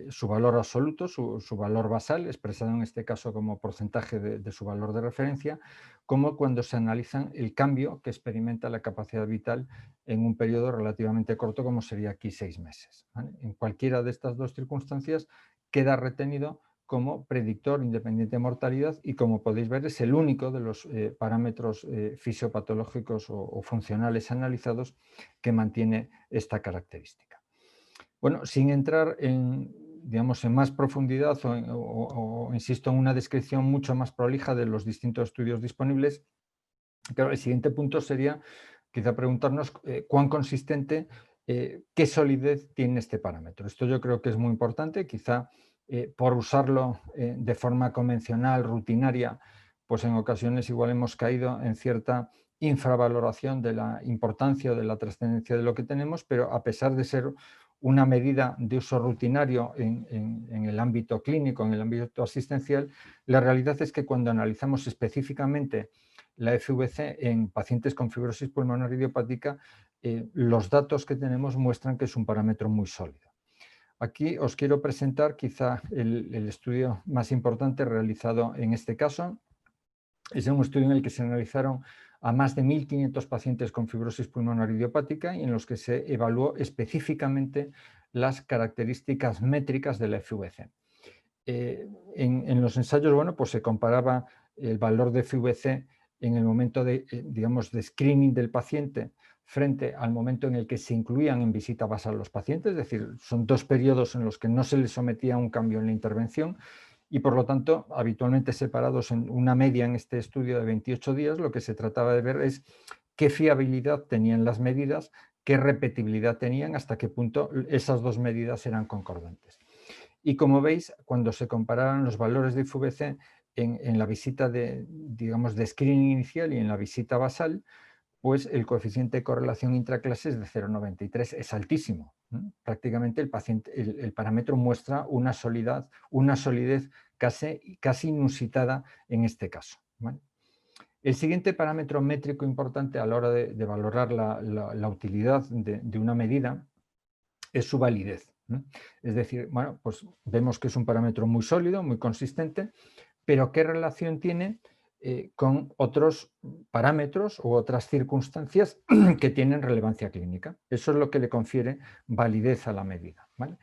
su valor absoluto, su valor basal, expresado en este caso como porcentaje de su valor de referencia, como cuando se analizan el cambio que experimenta la capacidad vital en un periodo relativamente corto, como sería aquí 6 meses. ¿Vale? En cualquiera de estas 2 circunstancias queda retenido como predictor independiente de mortalidad y, como podéis ver, es el único de los parámetros fisiopatológicos o funcionales analizados que mantiene esta característica. Bueno, sin entrar en, digamos, en más profundidad o insisto, en una descripción mucho más prolija de los distintos estudios disponibles, claro, el siguiente punto sería quizá preguntarnos cuán consistente qué solidez tiene este parámetro. Esto yo creo que es muy importante, quizá por usarlo de forma convencional, rutinaria, pues en ocasiones igual hemos caído en cierta infravaloración de la importancia o de la trascendencia de lo que tenemos, pero a pesar de ser una medida de uso rutinario en el ámbito clínico, en el ámbito asistencial, la realidad es que cuando analizamos específicamente la FVC en pacientes con fibrosis pulmonar idiopática, los datos que tenemos muestran que es un parámetro muy sólido. Aquí os quiero presentar quizá el estudio más importante realizado en este caso. Es un estudio en el que se analizaron a más de 1.500 pacientes con fibrosis pulmonar idiopática y en los que se evaluó específicamente las características métricas de la FVC. En los ensayos, bueno, pues se comparaba el valor de FVC en el momento de, digamos, de screening del paciente frente al momento en el que se incluían en visita basal los pacientes, es decir, son 2 periodos en los que no se les sometía a un cambio en la intervención y, por lo tanto, habitualmente separados en una media en este estudio de 28 días, lo que se trataba de ver es qué fiabilidad tenían las medidas, qué repetibilidad tenían, hasta qué punto esas 2 medidas eran concordantes. Y como veis, cuando se comparaban los valores de FVC en la visita de, digamos, de screening inicial y en la visita basal, pues el coeficiente de correlación intraclase es de 0,93, es altísimo. Prácticamente el parámetro muestra una solidez casi inusitada en este caso. ¿Vale? El siguiente parámetro métrico importante a la hora de valorar la utilidad de una medida es su validez. Es decir, bueno, pues vemos que es un parámetro muy sólido, muy consistente, pero ¿qué relación tiene con otros parámetros u otras circunstancias que tienen relevancia clínica? Eso es lo que le confiere validez a la medida, ¿vale?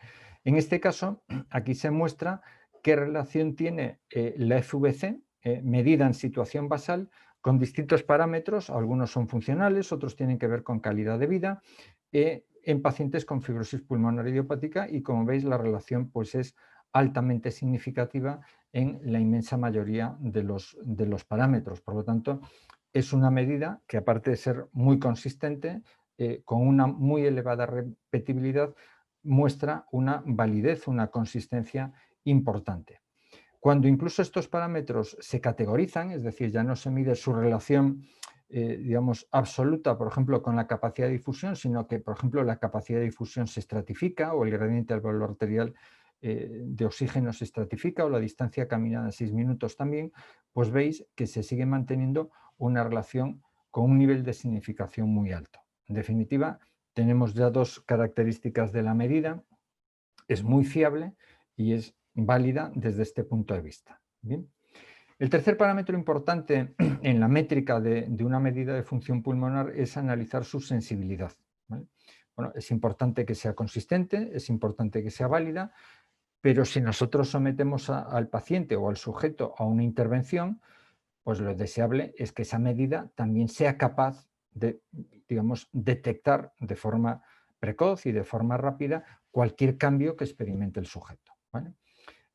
En este caso, aquí se muestra qué relación tiene la FVC medida en situación basal con distintos parámetros, algunos son funcionales, otros tienen que ver con calidad de vida, en pacientes con fibrosis pulmonar idiopática y, como veis, la relación pues, es altamente significativa en la inmensa mayoría de los parámetros. Por lo tanto, es una medida que, aparte de ser muy consistente, con una muy elevada repetibilidad, muestra una validez, una consistencia importante. Cuando incluso estos parámetros se categorizan, es decir, ya no se mide su relación digamos, absoluta, por ejemplo, con la capacidad de difusión, sino que, por ejemplo, la capacidad de difusión se estratifica o el gradiente del valor arterial de oxígeno se estratifica o la distancia caminada en 6 minutos también, pues veis que se sigue manteniendo una relación con un nivel de significación muy alto. En definitiva, tenemos ya 2 características de la medida, es muy fiable y es válida desde este punto de vista. Bien. El tercer parámetro importante en la métrica de una medida de función pulmonar es analizar su sensibilidad. ¿Vale? Bueno, es importante que sea consistente, es importante que sea válida, pero si nosotros sometemos al paciente o al sujeto a una intervención, pues lo deseable es que esa medida también sea capaz de, digamos, detectar de forma precoz y de forma rápida cualquier cambio que experimente el sujeto. ¿Vale?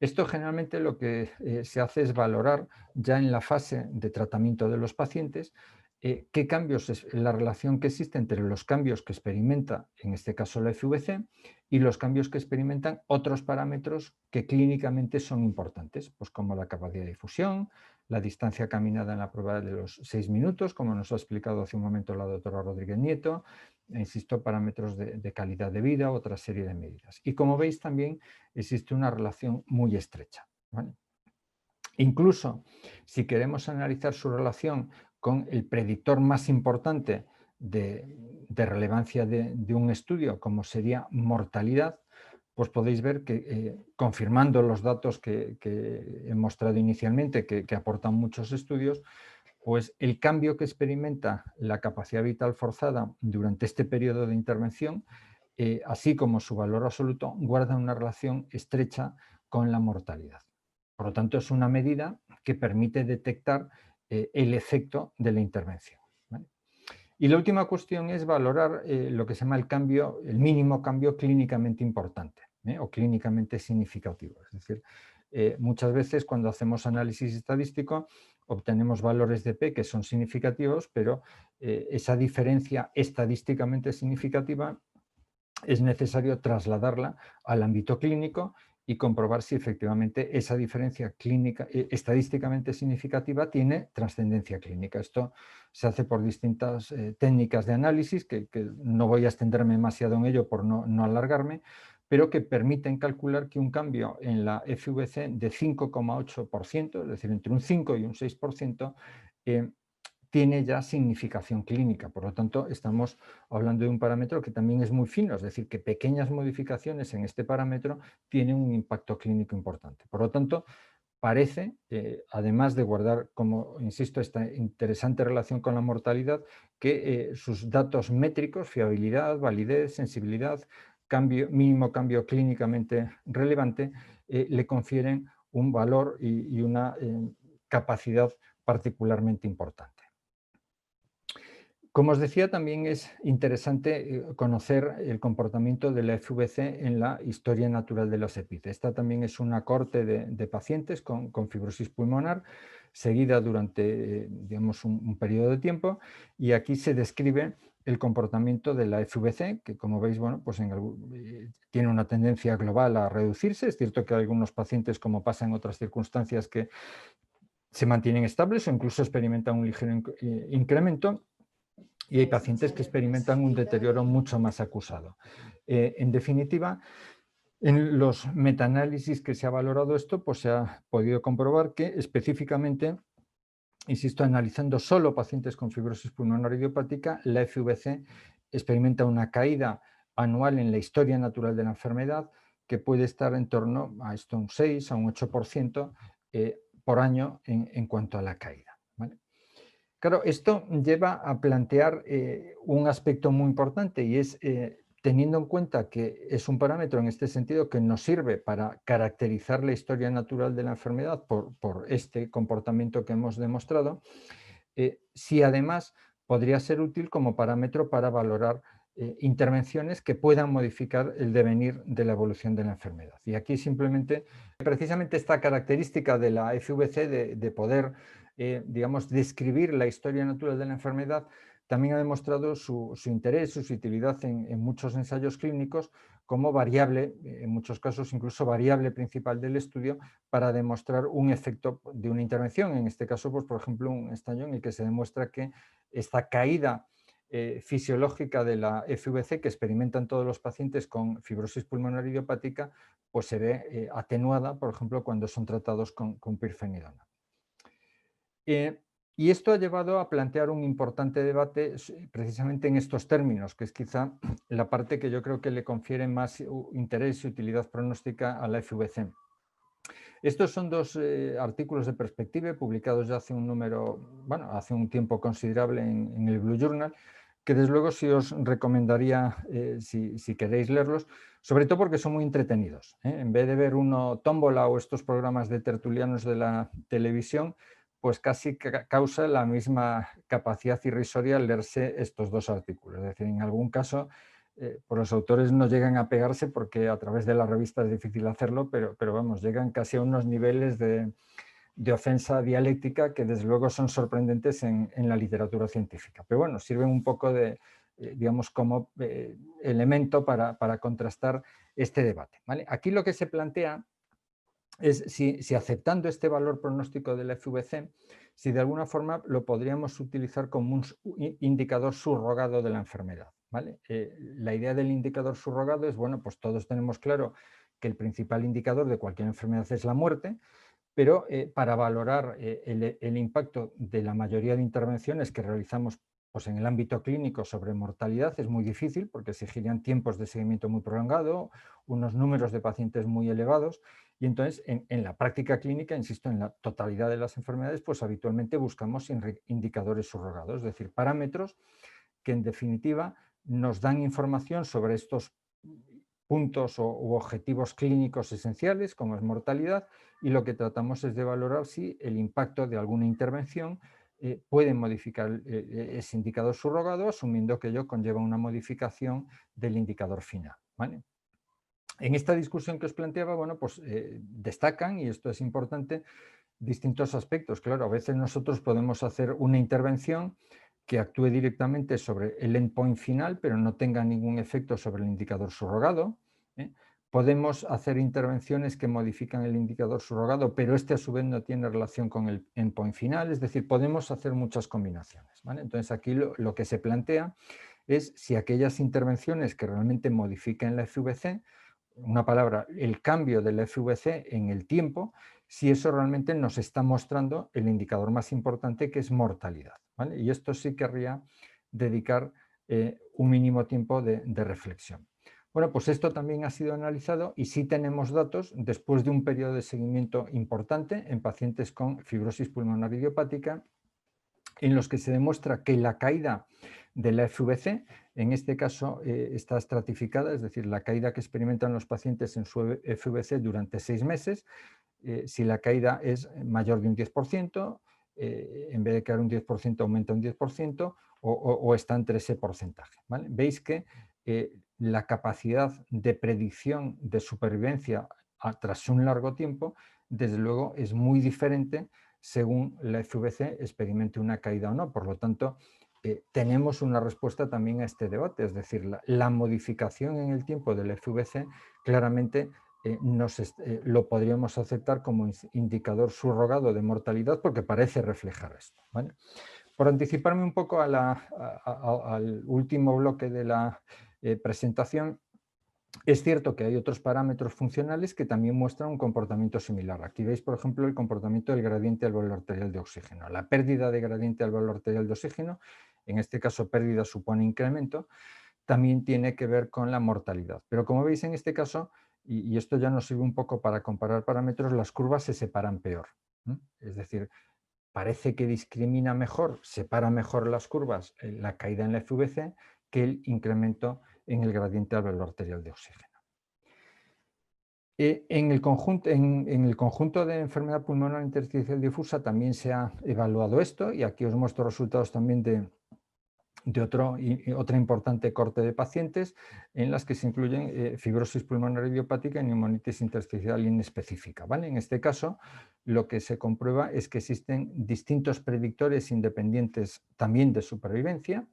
Esto generalmente lo que se hace es valorar ya en la fase de tratamiento de los pacientes qué cambios es la relación que existe entre los cambios que experimenta, en este caso la FVC, y los cambios que experimentan otros parámetros que clínicamente son importantes, pues como la capacidad de difusión, la distancia caminada en la prueba de los 6 minutos, como nos ha explicado hace un momento la doctora Rodríguez Nieto, insisto, parámetros de calidad de vida, otra serie de medidas. Y como veis también existe una relación muy estrecha. ¿Vale? Incluso si queremos analizar su relación con el predictor más importante de relevancia de un estudio, como sería mortalidad, pues podéis ver que confirmando los datos que he mostrado inicialmente, que aportan muchos estudios, pues el cambio que experimenta la capacidad vital forzada durante este periodo de intervención, así como su valor absoluto, guarda una relación estrecha con la mortalidad. Por lo tanto, es una medida que permite detectar el efecto de la intervención. ¿Vale? Y la última cuestión es valorar lo que se llama el mínimo cambio clínicamente importante o clínicamente significativo. Es decir, muchas veces cuando hacemos análisis estadístico obtenemos valores de P que son significativos, pero esa diferencia estadísticamente significativa es necesario trasladarla al ámbito clínico y comprobar si efectivamente esa diferencia clínica estadísticamente significativa tiene trascendencia clínica. Esto se hace por distintas técnicas de análisis, que no voy a extenderme demasiado en ello por no alargarme, pero que permiten calcular que un cambio en la FVC de 5,8%, es decir, entre un 5 y un 6%, tiene ya significación clínica. Por lo tanto, estamos hablando de un parámetro que también es muy fino, es decir, que pequeñas modificaciones en este parámetro tienen un impacto clínico importante. Por lo tanto, parece, además de guardar, como insisto, esta interesante relación con la mortalidad, que sus datos métricos, fiabilidad, validez, sensibilidad, mínimo cambio clínicamente relevante, le confieren un valor y una capacidad particularmente importante. Como os decía, también es interesante conocer el comportamiento de la FVC en la historia natural de los EPID. Esta también es una cohorte de pacientes con fibrosis pulmonar seguida durante digamos, un periodo de tiempo, y aquí se describe el comportamiento de la FVC, que como veis, bueno, pues tiene una tendencia global a reducirse. Es cierto que hay algunos pacientes, como pasa en otras circunstancias, que se mantienen estables o incluso experimentan un ligero incremento, y hay pacientes que experimentan un deterioro mucho más acusado. En definitiva, en los metaanálisis que se ha valorado esto, pues se ha podido comprobar que específicamente, insisto, analizando solo pacientes con fibrosis pulmonar idiopática, la FVC experimenta una caída anual en la historia natural de la enfermedad que puede estar en torno a esto, un 6 a un 8% por año en cuanto a la caída, ¿vale? Claro, esto lleva a plantear un aspecto muy importante, y es teniendo en cuenta que es un parámetro en este sentido que nos sirve para caracterizar la historia natural de la enfermedad por este comportamiento que hemos demostrado, si además podría ser útil como parámetro para valorar intervenciones que puedan modificar el devenir de la evolución de la enfermedad. Y aquí simplemente, precisamente esta característica de la FVC de poder, digamos, describir la historia natural de la enfermedad, también ha demostrado su interés, su utilidad en muchos ensayos clínicos como variable, en muchos casos incluso variable principal del estudio, para demostrar un efecto de una intervención. En este caso, pues, por ejemplo, un ensayo en el que se demuestra que esta caída fisiológica de la FVC que experimentan todos los pacientes con fibrosis pulmonar idiopática, pues se ve atenuada, por ejemplo, cuando son tratados con pirfenidona. Y esto ha llevado a plantear un importante debate precisamente en estos términos, que es quizá la parte que yo creo que le confiere más interés y utilidad pronóstica a la FVC. Estos son dos artículos de Perspective publicados ya hace hace un tiempo considerable en el Blue Journal, que desde luego sí os recomendaría si queréis leerlos, sobre todo porque son muy entretenidos. En vez de ver uno Tómbola o estos programas de tertulianos de la televisión, pues casi causa la misma capacidad irrisoria leerse estos dos artículos. Es decir, en algún caso, pues los autores no llegan a pegarse, porque a través de la revista es difícil hacerlo, pero vamos, llegan casi a unos niveles de ofensa dialéctica que desde luego son sorprendentes en la literatura científica. Pero bueno, sirven un poco de, digamos, como elemento para contrastar este debate, ¿vale? Aquí lo que se plantea es si aceptando este valor pronóstico de la FVC, si de alguna forma lo podríamos utilizar como un indicador subrogado de la enfermedad, ¿vale? La idea del indicador subrogado es, bueno, pues todos tenemos claro que el principal indicador de cualquier enfermedad es la muerte, pero para valorar el impacto de la mayoría de intervenciones que realizamos, pues, en el ámbito clínico sobre mortalidad es muy difícil, porque exigirían tiempos de seguimiento muy prolongado, unos números de pacientes muy elevados, y entonces en la práctica clínica, insisto, en la totalidad de las enfermedades, pues habitualmente buscamos indicadores subrogados, es decir, parámetros que en definitiva nos dan información sobre estos puntos u objetivos clínicos esenciales, como es mortalidad, y lo que tratamos es de valorar si el impacto de alguna intervención puede modificar ese indicador subrogado, asumiendo que ello conlleva una modificación del indicador final, ¿vale? En esta discusión que os planteaba, bueno, pues destacan, y esto es importante, distintos aspectos. Claro, a veces nosotros podemos hacer una intervención que actúe directamente sobre el endpoint final, pero no tenga ningún efecto sobre el indicador subrogado. Podemos hacer intervenciones que modifican el indicador subrogado, pero este a su vez no tiene relación con el endpoint final, es decir, podemos hacer muchas combinaciones, ¿vale? Entonces aquí lo que se plantea es si aquellas intervenciones que realmente modifiquen la FVC, una palabra, el cambio del FVC en el tiempo, si eso realmente nos está mostrando el indicador más importante, que es mortalidad, ¿vale? Y esto sí querría dedicar un mínimo tiempo de reflexión. Bueno, pues esto también ha sido analizado y sí tenemos datos después de un periodo de seguimiento importante en pacientes con fibrosis pulmonar idiopática, en los que se demuestra que la caída de la FVC, en este caso está estratificada, es decir, la caída que experimentan los pacientes en su FVC durante 6 meses, si la caída es mayor de un 10%, en vez de quedar un 10% aumenta un 10%, o está entre ese porcentaje, ¿vale? Veis que la capacidad de predicción de supervivencia tras un largo tiempo, desde luego es muy diferente según la FVC experimente una caída o no. Por lo tanto, tenemos una respuesta también a este debate, es decir, la modificación en el tiempo del FVC claramente lo podríamos aceptar como indicador subrogado de mortalidad porque parece reflejar esto, ¿vale? Por anticiparme un poco al último bloque de la presentación, es cierto que hay otros parámetros funcionales que también muestran un comportamiento similar. Aquí veis, por ejemplo, el comportamiento del gradiente alveolar arterial de oxígeno. La pérdida de gradiente alveolar arterial de oxígeno, en este caso pérdida supone incremento, también tiene que ver con la mortalidad. Pero como veis en este caso, y esto ya nos sirve un poco para comparar parámetros, las curvas se separan peor. Es decir, parece que discrimina mejor, separa mejor las curvas, la caída en la FVC, que el incremento en el gradiente alveolar arterial de oxígeno. En el conjunto de enfermedad pulmonar intersticial difusa también se ha evaluado esto, y aquí os muestro resultados también de otra importante corte de pacientes en las que se incluyen fibrosis pulmonar idiopática y neumonitis intersticial inespecífica, ¿vale? En este caso, lo que se comprueba es que existen distintos predictores independientes también de supervivencia.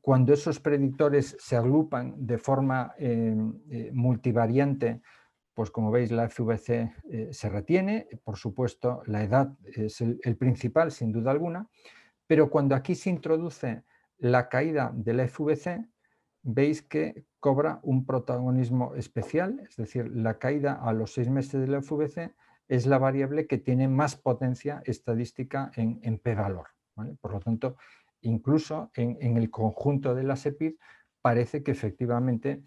Cuando esos predictores se agrupan de forma multivariante, pues como veis la FVC se retiene, por supuesto la edad es el principal sin duda alguna, pero cuando aquí se introduce la caída de la FVC, veis que cobra un protagonismo especial, es decir, la caída a los 6 meses de la FVC es la variable que tiene más potencia estadística en p-valor, ¿vale? Por lo tanto, incluso en el conjunto de las EPID parece que efectivamente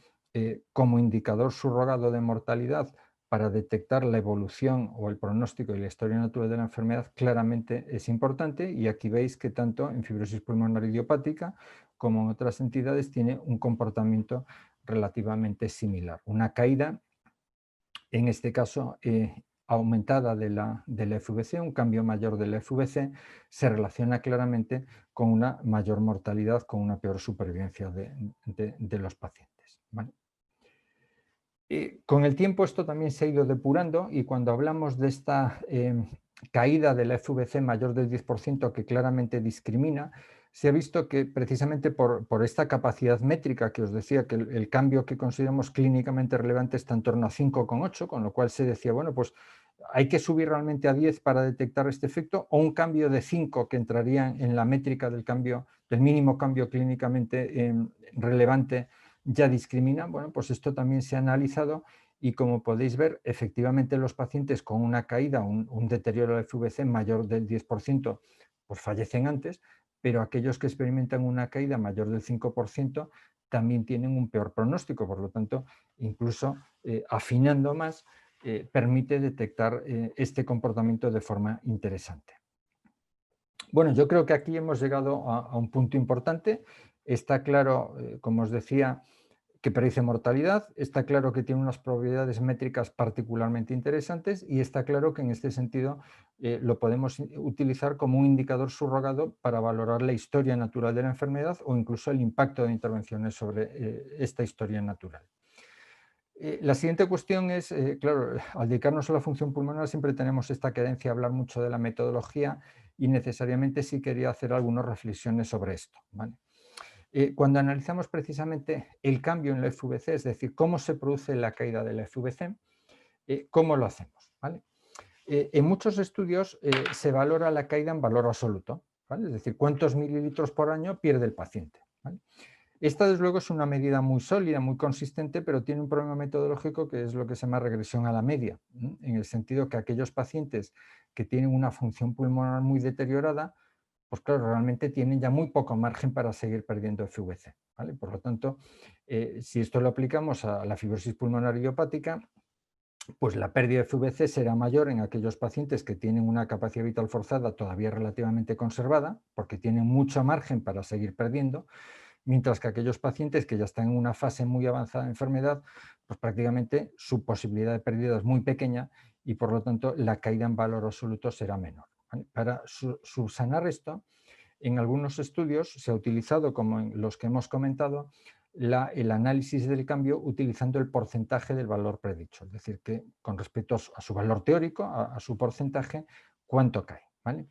como indicador subrogado de mortalidad para detectar la evolución o el pronóstico y la historia natural de la enfermedad claramente es importante, y aquí veis que tanto en fibrosis pulmonar idiopática como en otras entidades tiene un comportamiento relativamente similar. Una caída, en este caso aumentada de la FVC, un cambio mayor de la FVC se relaciona claramente con una mayor mortalidad, con una peor supervivencia de los pacientes, ¿vale? Con el tiempo esto también se ha ido depurando, y cuando hablamos de esta caída de la FVC mayor del 10% que claramente discrimina, se ha visto que precisamente por esta capacidad métrica que os decía, que el cambio que consideramos clínicamente relevante está en torno a 5,8, con lo cual se decía, bueno, pues hay que subir realmente a 10 para detectar este efecto, o un cambio de 5 que entraría en la métrica del mínimo cambio clínicamente relevante ya discrimina. Bueno, pues esto también se ha analizado, y como podéis ver, efectivamente los pacientes con una caída, un deterioro de FVC mayor del 10%, pues fallecen antes, pero aquellos que experimentan una caída mayor del 5% también tienen un peor pronóstico. Por lo tanto, incluso afinando más, permite detectar este comportamiento de forma interesante. Bueno, yo creo que aquí hemos llegado a un punto importante. Está claro, como os decía, que predice mortalidad, está claro que tiene unas propiedades métricas particularmente interesantes, y está claro que en este sentido lo podemos utilizar como un indicador subrogado para valorar la historia natural de la enfermedad o incluso el impacto de intervenciones sobre esta historia natural. La siguiente cuestión es, claro, al dedicarnos a la función pulmonar siempre tenemos esta querencia a hablar mucho de la metodología y necesariamente sí quería hacer algunas reflexiones sobre esto, ¿vale? Cuando analizamos precisamente el cambio en la FVC, es decir, cómo se produce la caída de la FVC, ¿cómo lo hacemos? ¿Vale? En muchos estudios se valora la caída en valor absoluto, ¿vale? Es decir, cuántos mililitros por año pierde el paciente, ¿vale? Esta, desde luego, es una medida muy sólida, muy consistente, pero tiene un problema metodológico que es lo que se llama regresión a la media, en el sentido que aquellos pacientes que tienen una función pulmonar muy deteriorada, pues claro, realmente tienen ya muy poco margen para seguir perdiendo FVC, ¿vale? Por lo tanto, si esto lo aplicamos a la fibrosis pulmonar idiopática, pues la pérdida de FVC será mayor en aquellos pacientes que tienen una capacidad vital forzada todavía relativamente conservada, porque tienen mucho margen para seguir perdiendo, mientras que aquellos pacientes que ya están en una fase muy avanzada de enfermedad, pues prácticamente su posibilidad de pérdida es muy pequeña y por lo tanto la caída en valor absoluto será menor, ¿vale? Para subsanar esto, en algunos estudios se ha utilizado, como en los que hemos comentado, el análisis del cambio utilizando el porcentaje del valor predicho, es decir, que con respecto a su valor teórico, a su porcentaje, cuánto cae, ¿vale?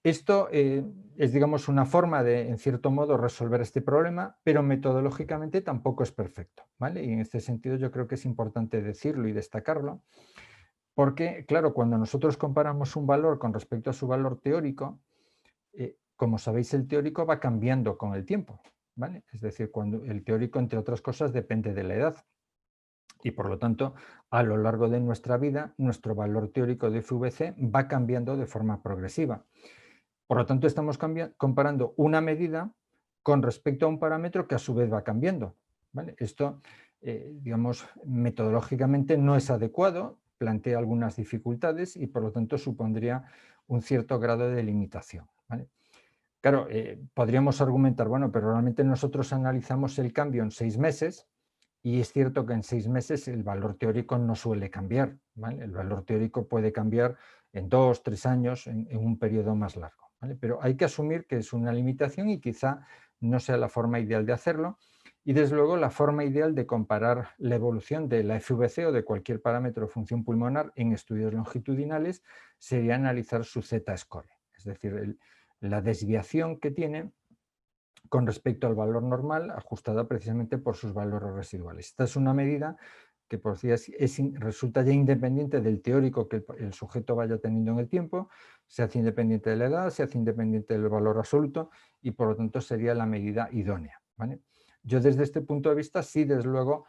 Esto es, digamos, una forma de, en cierto modo, resolver este problema, pero metodológicamente tampoco es perfecto, ¿vale? Y en este sentido yo creo que es importante decirlo y destacarlo, porque, claro, cuando nosotros comparamos un valor con respecto a su valor teórico, como sabéis, el teórico va cambiando con el tiempo, ¿vale? Es decir, cuando el teórico, entre otras cosas, depende de la edad. Y por lo tanto, a lo largo de nuestra vida, nuestro valor teórico de FVC va cambiando de forma progresiva. Por lo tanto, estamos comparando una medida con respecto a un parámetro que a su vez va cambiando, ¿vale? Esto, digamos, metodológicamente no es adecuado, plantea algunas dificultades y por lo tanto supondría un cierto grado de limitación, ¿vale? Claro, podríamos argumentar, bueno, pero realmente nosotros analizamos el cambio en 6 meses y es cierto que en 6 meses el valor teórico no suele cambiar, ¿vale? El valor teórico puede cambiar en 2, 3 años, en un periodo más largo, ¿vale? Pero hay que asumir que es una limitación y quizá no sea la forma ideal de hacerlo. Y desde luego la forma ideal de comparar la evolución de la FVC o de cualquier parámetro de función pulmonar en estudios longitudinales sería analizar su Z-score, es decir, la desviación que tiene con respecto al valor normal, ajustada precisamente por sus valores residuales. Esta es una medida que por si resulta ya independiente del teórico que el sujeto vaya teniendo en el tiempo, se hace independiente de la edad, se hace independiente del valor absoluto y por lo tanto sería la medida idónea, ¿vale? Yo desde este punto de vista sí, desde luego,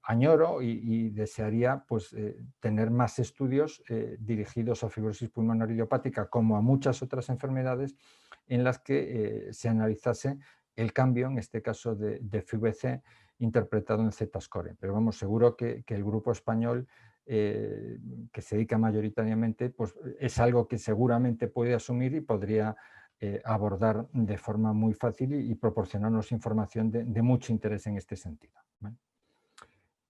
añoro y desearía pues, tener más estudios dirigidos a fibrosis pulmonar idiopática como a muchas otras enfermedades en las que se analizase el cambio, en este caso de FVC, interpretado en Z-score. Pero vamos, seguro que el grupo español que se dedica mayoritariamente, pues es algo que seguramente puede asumir y podría abordar de forma muy fácil y proporcionarnos información de mucho interés en este sentido, ¿vale?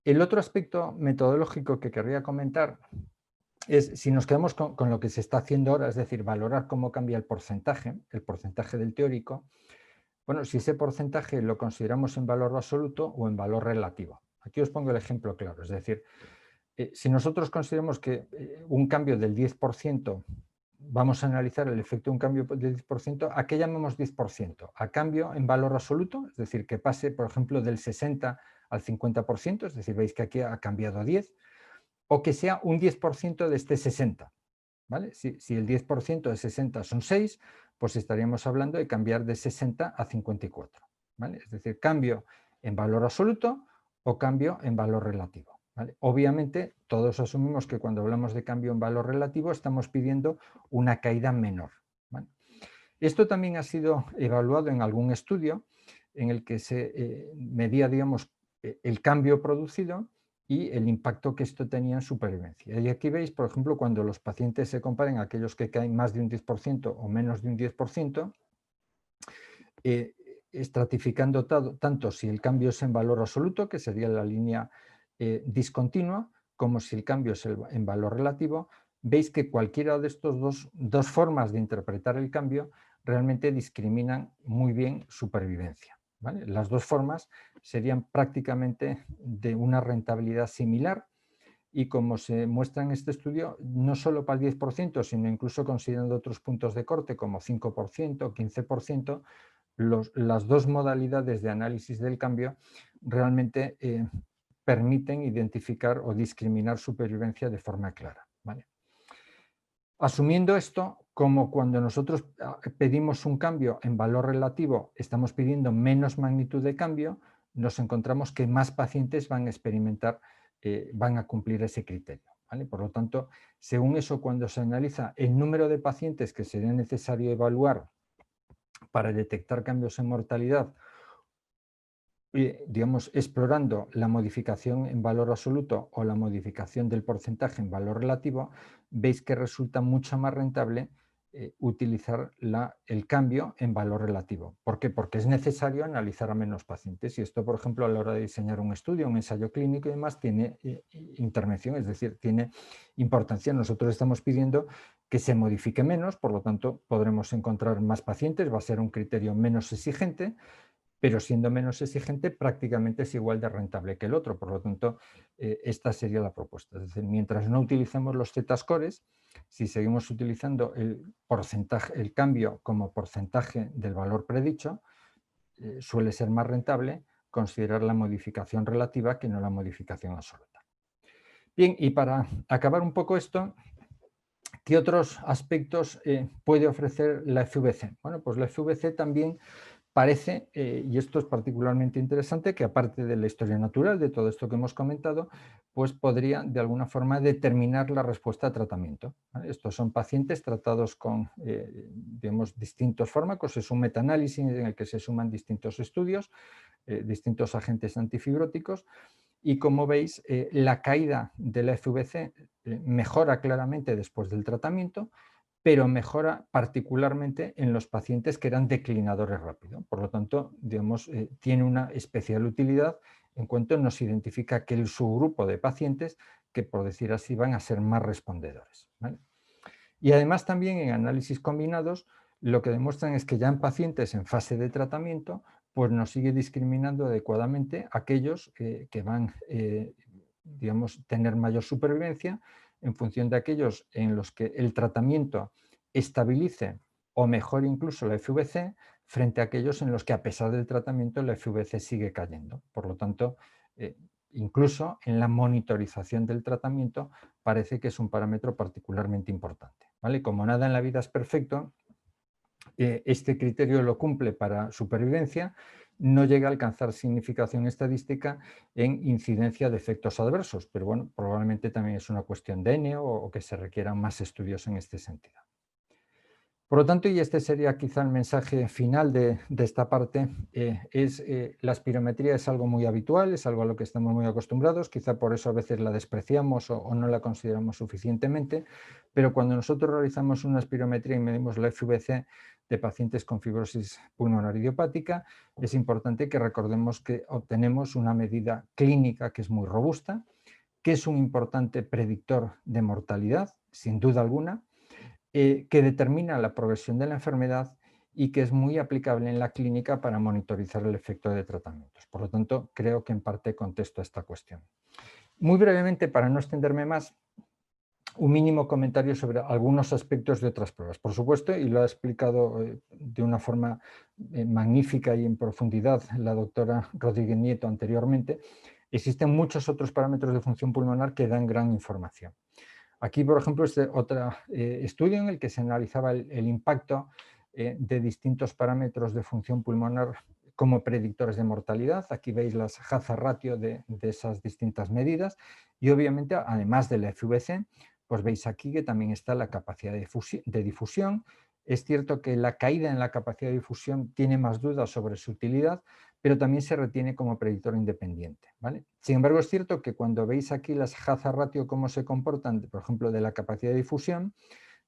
El otro aspecto metodológico que querría comentar es, si nos quedamos con lo que se está haciendo ahora, es decir, valorar cómo cambia el porcentaje del teórico, bueno, si ese porcentaje lo consideramos en valor absoluto o en valor relativo. Aquí os pongo el ejemplo claro, es decir, si nosotros consideramos que un cambio del 10%, vamos a analizar el efecto de un cambio del 10%, ¿a qué llamamos 10%? ¿A cambio en valor absoluto? Es decir, que pase, por ejemplo, del 60 al 50%, es decir, veis que aquí ha cambiado a 10, o que sea un 10% de este 60, ¿vale? Si el 10% de 60 son 6, pues estaríamos hablando de cambiar de 60 a 54, ¿vale? Es decir, cambio en valor absoluto o cambio en valor relativo, ¿vale? Obviamente, todos asumimos que cuando hablamos de cambio en valor relativo estamos pidiendo una caída menor, ¿vale? Esto también ha sido evaluado en algún estudio en el que se medía, digamos, el cambio producido y el impacto que esto tenía en supervivencia. Y aquí veis, por ejemplo, cuando los pacientes se comparen a aquellos que caen más de un 10% o menos de un 10%, estratificando tanto si el cambio es en valor absoluto, que sería la línea discontinua, como si el cambio es en valor relativo, veis que cualquiera de estas dos formas de interpretar el cambio realmente discriminan muy bien supervivencia, ¿vale? Las dos formas serían prácticamente de una rentabilidad similar. Y como se muestra en este estudio, no solo para el 10%, sino incluso considerando otros puntos de corte como 5%, 15%, las dos modalidades de análisis del cambio realmente permiten identificar o discriminar supervivencia de forma clara, ¿vale? Asumiendo esto, como cuando nosotros pedimos un cambio en valor relativo, estamos pidiendo menos magnitud de cambio, nos encontramos que más pacientes van a experimentar, van a cumplir ese criterio, ¿vale? Por lo tanto, según eso, cuando se analiza el número de pacientes que sería necesario evaluar para detectar cambios en mortalidad, digamos, explorando la modificación en valor absoluto o la modificación del porcentaje en valor relativo, veis que resulta mucho más rentable utilizar el cambio en valor relativo. ¿Por qué? Porque es necesario analizar a menos pacientes y esto, por ejemplo, a la hora de diseñar un estudio, un ensayo clínico y demás, tiene intervención, es decir, tiene importancia. Nosotros estamos pidiendo que se modifique menos, por lo tanto, podremos encontrar más pacientes, va a ser un criterio menos exigente, pero siendo menos exigente prácticamente es igual de rentable que el otro. Por lo tanto, esta sería la propuesta. Es decir, mientras no utilicemos los Z-scores, si seguimos utilizando el cambio como porcentaje del valor predicho, suele ser más rentable considerar la modificación relativa que no la modificación absoluta. Bien, y para acabar un poco esto, ¿qué otros aspectos puede ofrecer la FVC? Bueno, pues la FVC también parece, y esto es particularmente interesante, que aparte de la historia natural, de todo esto que hemos comentado, pues podría de alguna forma determinar la respuesta a tratamiento, ¿vale? Estos son pacientes tratados con digamos, distintos fármacos, es un metaanálisis en el que se suman distintos estudios, distintos agentes antifibróticos, y como veis, la caída de la FVC mejora claramente después del tratamiento, pero mejora particularmente en los pacientes que eran declinadores rápidos. Por lo tanto, digamos, tiene una especial utilidad en cuanto nos identifica aquel subgrupo de pacientes que, por decir así, van a ser más respondedores, ¿vale? Y además también en análisis combinados lo que demuestran es que ya en pacientes en fase de tratamiento pues nos sigue discriminando adecuadamente aquellos que van digamos, tener mayor supervivencia en función de aquellos en los que el tratamiento estabilice o mejore incluso la FVC frente a aquellos en los que a pesar del tratamiento la FVC sigue cayendo. Por lo tanto, incluso en la monitorización del tratamiento parece que es un parámetro particularmente importante, ¿vale? Como nada en la vida es perfecto, este criterio lo cumple para supervivencia, no llega a alcanzar significación estadística en incidencia de efectos adversos, pero bueno, probablemente también es una cuestión de N o que se requieran más estudios en este sentido. Por lo tanto, y este sería quizá el mensaje final de esta parte, la espirometría es algo muy habitual, es algo a lo que estamos muy acostumbrados, quizá por eso a veces la despreciamos o no la consideramos suficientemente, pero cuando nosotros realizamos una espirometría y medimos la FVC de pacientes con fibrosis pulmonar idiopática, es importante que recordemos que obtenemos una medida clínica que es muy robusta, que es un importante predictor de mortalidad, sin duda alguna, que determina la progresión de la enfermedad y que es muy aplicable en la clínica para monitorizar el efecto de tratamientos. Por lo tanto, creo que en parte contesto esta cuestión. Muy brevemente, para no extenderme más, un mínimo comentario sobre algunos aspectos de otras pruebas. Por supuesto, y lo ha explicado de una forma magnífica y en profundidad la doctora Rodríguez Nieto anteriormente, existen muchos otros parámetros de función pulmonar que dan gran información. Aquí, por ejemplo, es otro estudio en el que se analizaba el impacto de distintos parámetros de función pulmonar como predictores de mortalidad. Aquí veis las hazard ratio de esas distintas medidas y obviamente, además de la FVC, pues veis aquí que también está la capacidad de difusión. Es cierto que la caída en la capacidad de difusión tiene más dudas sobre su utilidad, pero también se retiene como predictor independiente, ¿vale? Sin embargo, es cierto que cuando veis aquí las hazard ratio cómo se comportan, por ejemplo, de la capacidad de difusión,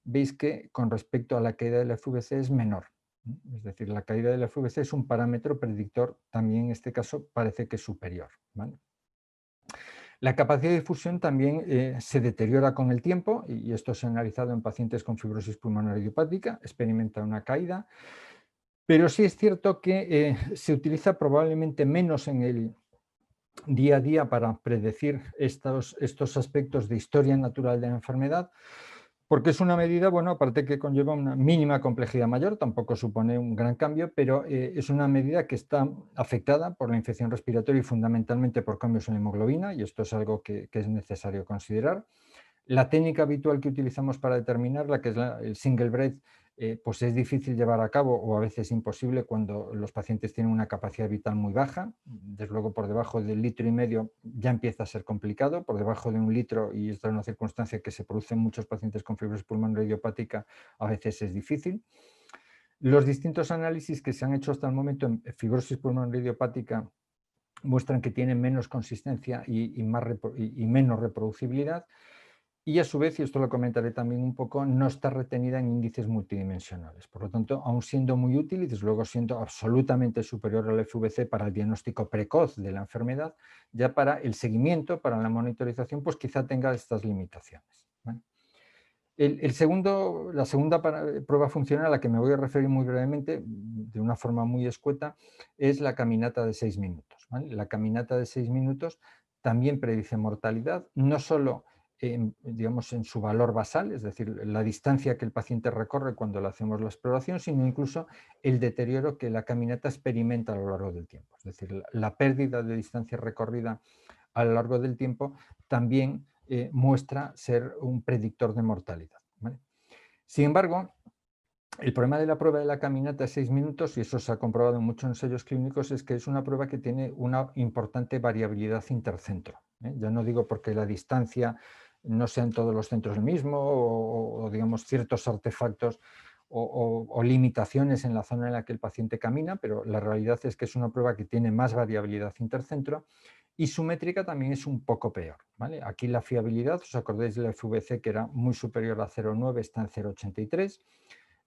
veis que con respecto a la caída de la FVC es menor. Es decir, la caída de la FVC es un parámetro predictor, también en este caso parece que es superior, ¿vale? La capacidad de difusión también se deteriora con el tiempo y esto se ha analizado en pacientes con fibrosis pulmonar idiopática, experimenta una caída. Pero sí es cierto que se utiliza probablemente menos en el día a día para predecir estos aspectos de historia natural de la enfermedad, porque es una medida, bueno, aparte que conlleva una mínima complejidad mayor, tampoco supone un gran cambio, pero es una medida que está afectada por la infección respiratoria y fundamentalmente por cambios en la hemoglobina, y esto es algo que es necesario considerar. La técnica habitual que utilizamos para determinarla, que es el single breath, pues es difícil llevar a cabo o a veces imposible cuando los pacientes tienen una capacidad vital muy baja. Desde luego por debajo del 1,5 litros ya empieza a ser complicado, por debajo de 1 litro, y esta es una circunstancia que se produce en muchos pacientes con fibrosis pulmonar idiopática, a veces es difícil. Los distintos análisis que se han hecho hasta el momento en fibrosis pulmonar idiopática muestran que tienen menos consistencia y menos reproducibilidad. Y a su vez, y esto lo comentaré también un poco, no está retenida en índices multidimensionales. Por lo tanto, aun siendo muy útil y desde luego siendo absolutamente superior al FVC para el diagnóstico precoz de la enfermedad, ya para el seguimiento, para la monitorización, pues quizá tenga estas limitaciones. ¿Vale? La segunda prueba funcional a la que me voy a referir muy brevemente, de una forma muy escueta, es la caminata de 6 minutos. ¿Vale? La caminata de 6 minutos también predice mortalidad, no solo digamos, en su valor basal, es decir, la distancia que el paciente recorre cuando le hacemos la exploración, sino incluso el deterioro que la caminata experimenta a lo largo del tiempo. Es decir, la pérdida de distancia recorrida a lo largo del tiempo también muestra ser un predictor de mortalidad. ¿Vale? Sin embargo, el problema de la prueba de la caminata de 6 minutos, y eso se ha comprobado en muchos ensayos clínicos, es que es una prueba que tiene una importante variabilidad intercentro. Ya no digo porque la distancia no sea en todos los centros el mismo o digamos ciertos artefactos o limitaciones en la zona en la que el paciente camina, pero la realidad es que es una prueba que tiene más variabilidad intercentro y su métrica también es un poco peor. ¿Vale? Aquí la fiabilidad, os acordáis de la FVC que era muy superior a 0,9, está en 0,83.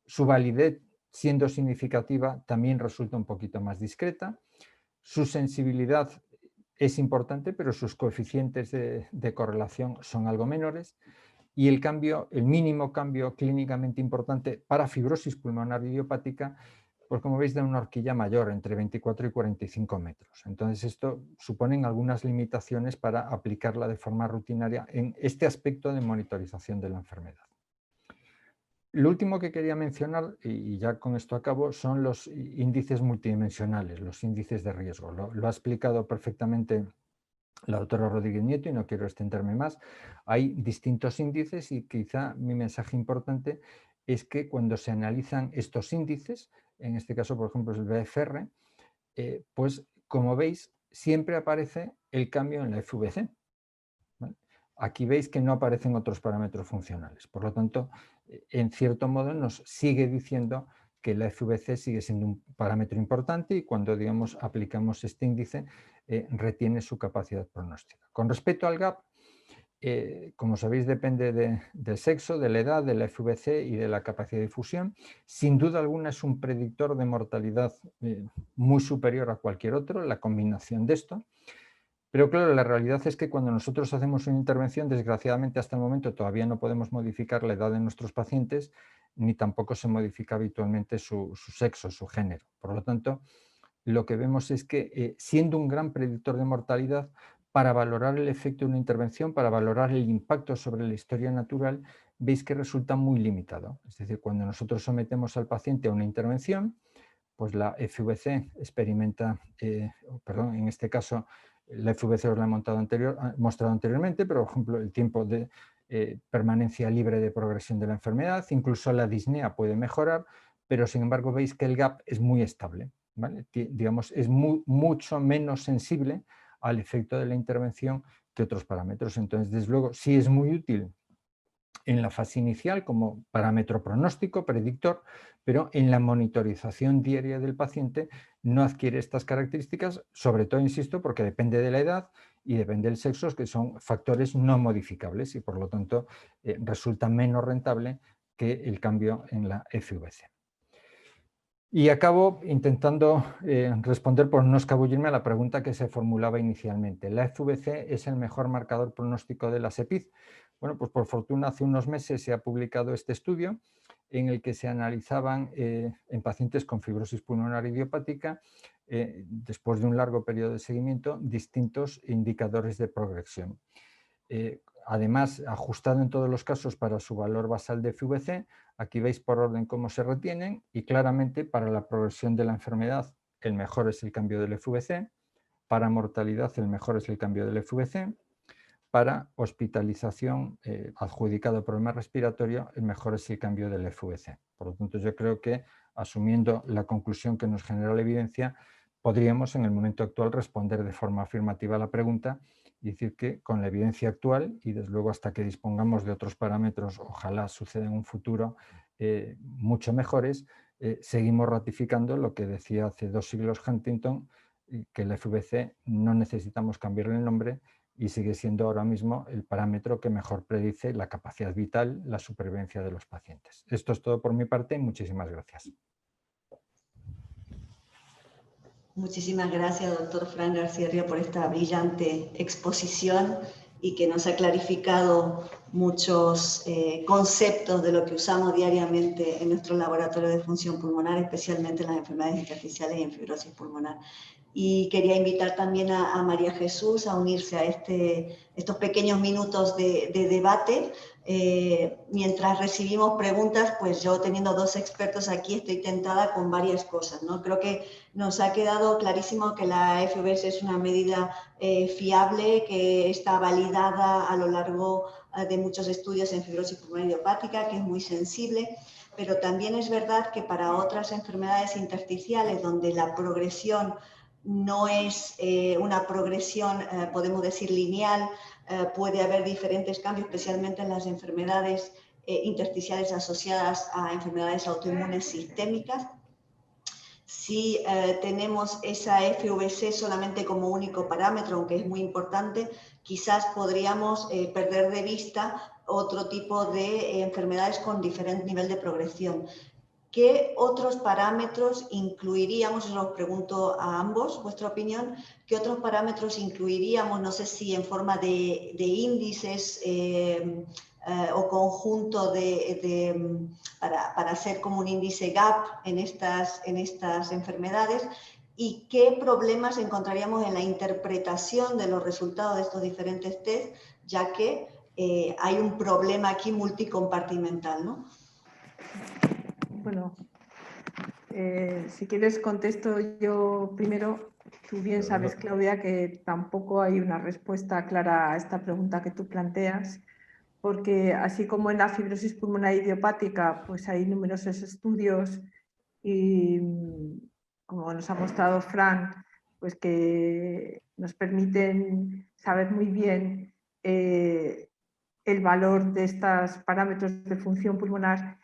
Su validez, siendo significativa, también resulta un poquito más discreta. Su sensibilidad es importante, pero sus coeficientes de correlación son algo menores. Y el mínimo cambio clínicamente importante para fibrosis pulmonar idiopática, pues como veis, da una horquilla mayor, entre 24 y 45 metros. Entonces, esto supone algunas limitaciones para aplicarla de forma rutinaria en este aspecto de monitorización de la enfermedad. Lo último que quería mencionar, y ya con esto acabo, son los índices multidimensionales, los índices de riesgo. Lo ha explicado perfectamente la doctora Rodríguez Nieto y no quiero extenderme más. Hay distintos índices y quizá mi mensaje importante es que cuando se analizan estos índices, en este caso por ejemplo es el BFR, pues como veis siempre aparece el cambio en la FVC. ¿Vale? Aquí veis que no aparecen otros parámetros funcionales. Por lo tanto, en cierto modo nos sigue diciendo que la FVC sigue siendo un parámetro importante y cuando digamos, aplicamos este índice retiene su capacidad pronóstica. Con respecto al GAP, como sabéis, depende del sexo, de la edad, de la FVC y de la capacidad de difusión. Sin duda alguna es un predictor de mortalidad muy superior a cualquier otro, la combinación de esto. Pero claro, la realidad es que cuando nosotros hacemos una intervención, desgraciadamente hasta el momento todavía no podemos modificar la edad de nuestros pacientes, ni tampoco se modifica habitualmente su sexo, su género. Por lo tanto, lo que vemos es que siendo un gran predictor de mortalidad, para valorar el efecto de una intervención, para valorar el impacto sobre la historia natural, veis que resulta muy limitado. Es decir, cuando nosotros sometemos al paciente a una intervención, pues la FVC experimenta, en este caso la FVC os la he mostrado anteriormente, pero por ejemplo el tiempo de permanencia libre de progresión de la enfermedad, incluso la disnea puede mejorar, pero sin embargo veis que el gap es muy estable, ¿vale? Digamos, es mucho menos sensible al efecto de la intervención que otros parámetros. Entonces, desde luego, sí es muy útil en la fase inicial como parámetro pronóstico, predictor, pero en la monitorización diaria del paciente no adquiere estas características, sobre todo, insisto, porque depende de la edad y depende del sexo, que son factores no modificables y por lo tanto resulta menos rentable que el cambio en la FVC. Y acabo intentando responder por no escabullirme a la pregunta que se formulaba inicialmente. ¿La FVC es el mejor marcador pronóstico de la EPID? Bueno, pues por fortuna hace unos meses se ha publicado este estudio en el que se analizaban en pacientes con fibrosis pulmonar idiopática, después de un largo periodo de seguimiento, distintos indicadores de progresión. Además, ajustado en todos los casos para su valor basal de FVC, aquí veis por orden cómo se retienen y claramente para la progresión de la enfermedad el mejor es el cambio del FVC, para mortalidad el mejor es el cambio del FVC, para hospitalización adjudicado problema respiratorio el mejor es el cambio del FVC. Por lo tanto, yo creo que asumiendo la conclusión que nos genera la evidencia, podríamos en el momento actual responder de forma afirmativa a la pregunta y decir que con la evidencia actual y desde luego hasta que dispongamos de otros parámetros, ojalá suceda en un futuro mucho mejores, seguimos ratificando lo que decía hace 2 siglos Huntington, que el FVC no necesitamos cambiarle el nombre y sigue siendo ahora mismo el parámetro que mejor predice la capacidad vital, la supervivencia de los pacientes. Esto es todo por mi parte y muchísimas gracias. Muchísimas gracias, doctor Fran García Río, por esta brillante exposición y que nos ha clarificado muchos conceptos de lo que usamos diariamente en nuestro laboratorio de función pulmonar, especialmente en las enfermedades intersticiales y en fibrosis pulmonar. Y quería invitar también a María Jesús a unirse a estos pequeños minutos de debate. Mientras recibimos preguntas, pues yo teniendo 2 expertos aquí estoy tentada con varias cosas, ¿no? Creo que nos ha quedado clarísimo que la FVC es una medida fiable, que está validada a lo largo de muchos estudios en fibrosis pulmonar idiopática, que es muy sensible, pero también es verdad que para otras enfermedades intersticiales donde la progresión no es una progresión, podemos decir, lineal, puede haber diferentes cambios, especialmente en las enfermedades intersticiales asociadas a enfermedades autoinmunes sistémicas. Si tenemos esa FVC solamente como único parámetro, aunque es muy importante, quizás podríamos perder de vista otro tipo de enfermedades con diferente nivel de progresión. ¿Qué otros parámetros incluiríamos? Os pregunto a ambos vuestra opinión. ¿Qué otros parámetros incluiríamos? No sé si en forma de índices o conjunto para hacer como un índice GAP en estas enfermedades. ¿Y qué problemas encontraríamos en la interpretación de los resultados de estos diferentes test, ya que hay un problema aquí multicompartimental, ¿no? Bueno, si quieres contesto yo primero. Tú bien sabes, Claudia, que tampoco hay una respuesta clara a esta pregunta que tú planteas, porque así como en la fibrosis pulmonar idiopática, pues hay numerosos estudios y, como nos ha mostrado Fran, pues que nos permiten saber muy bien el valor de estos parámetros de función pulmonar.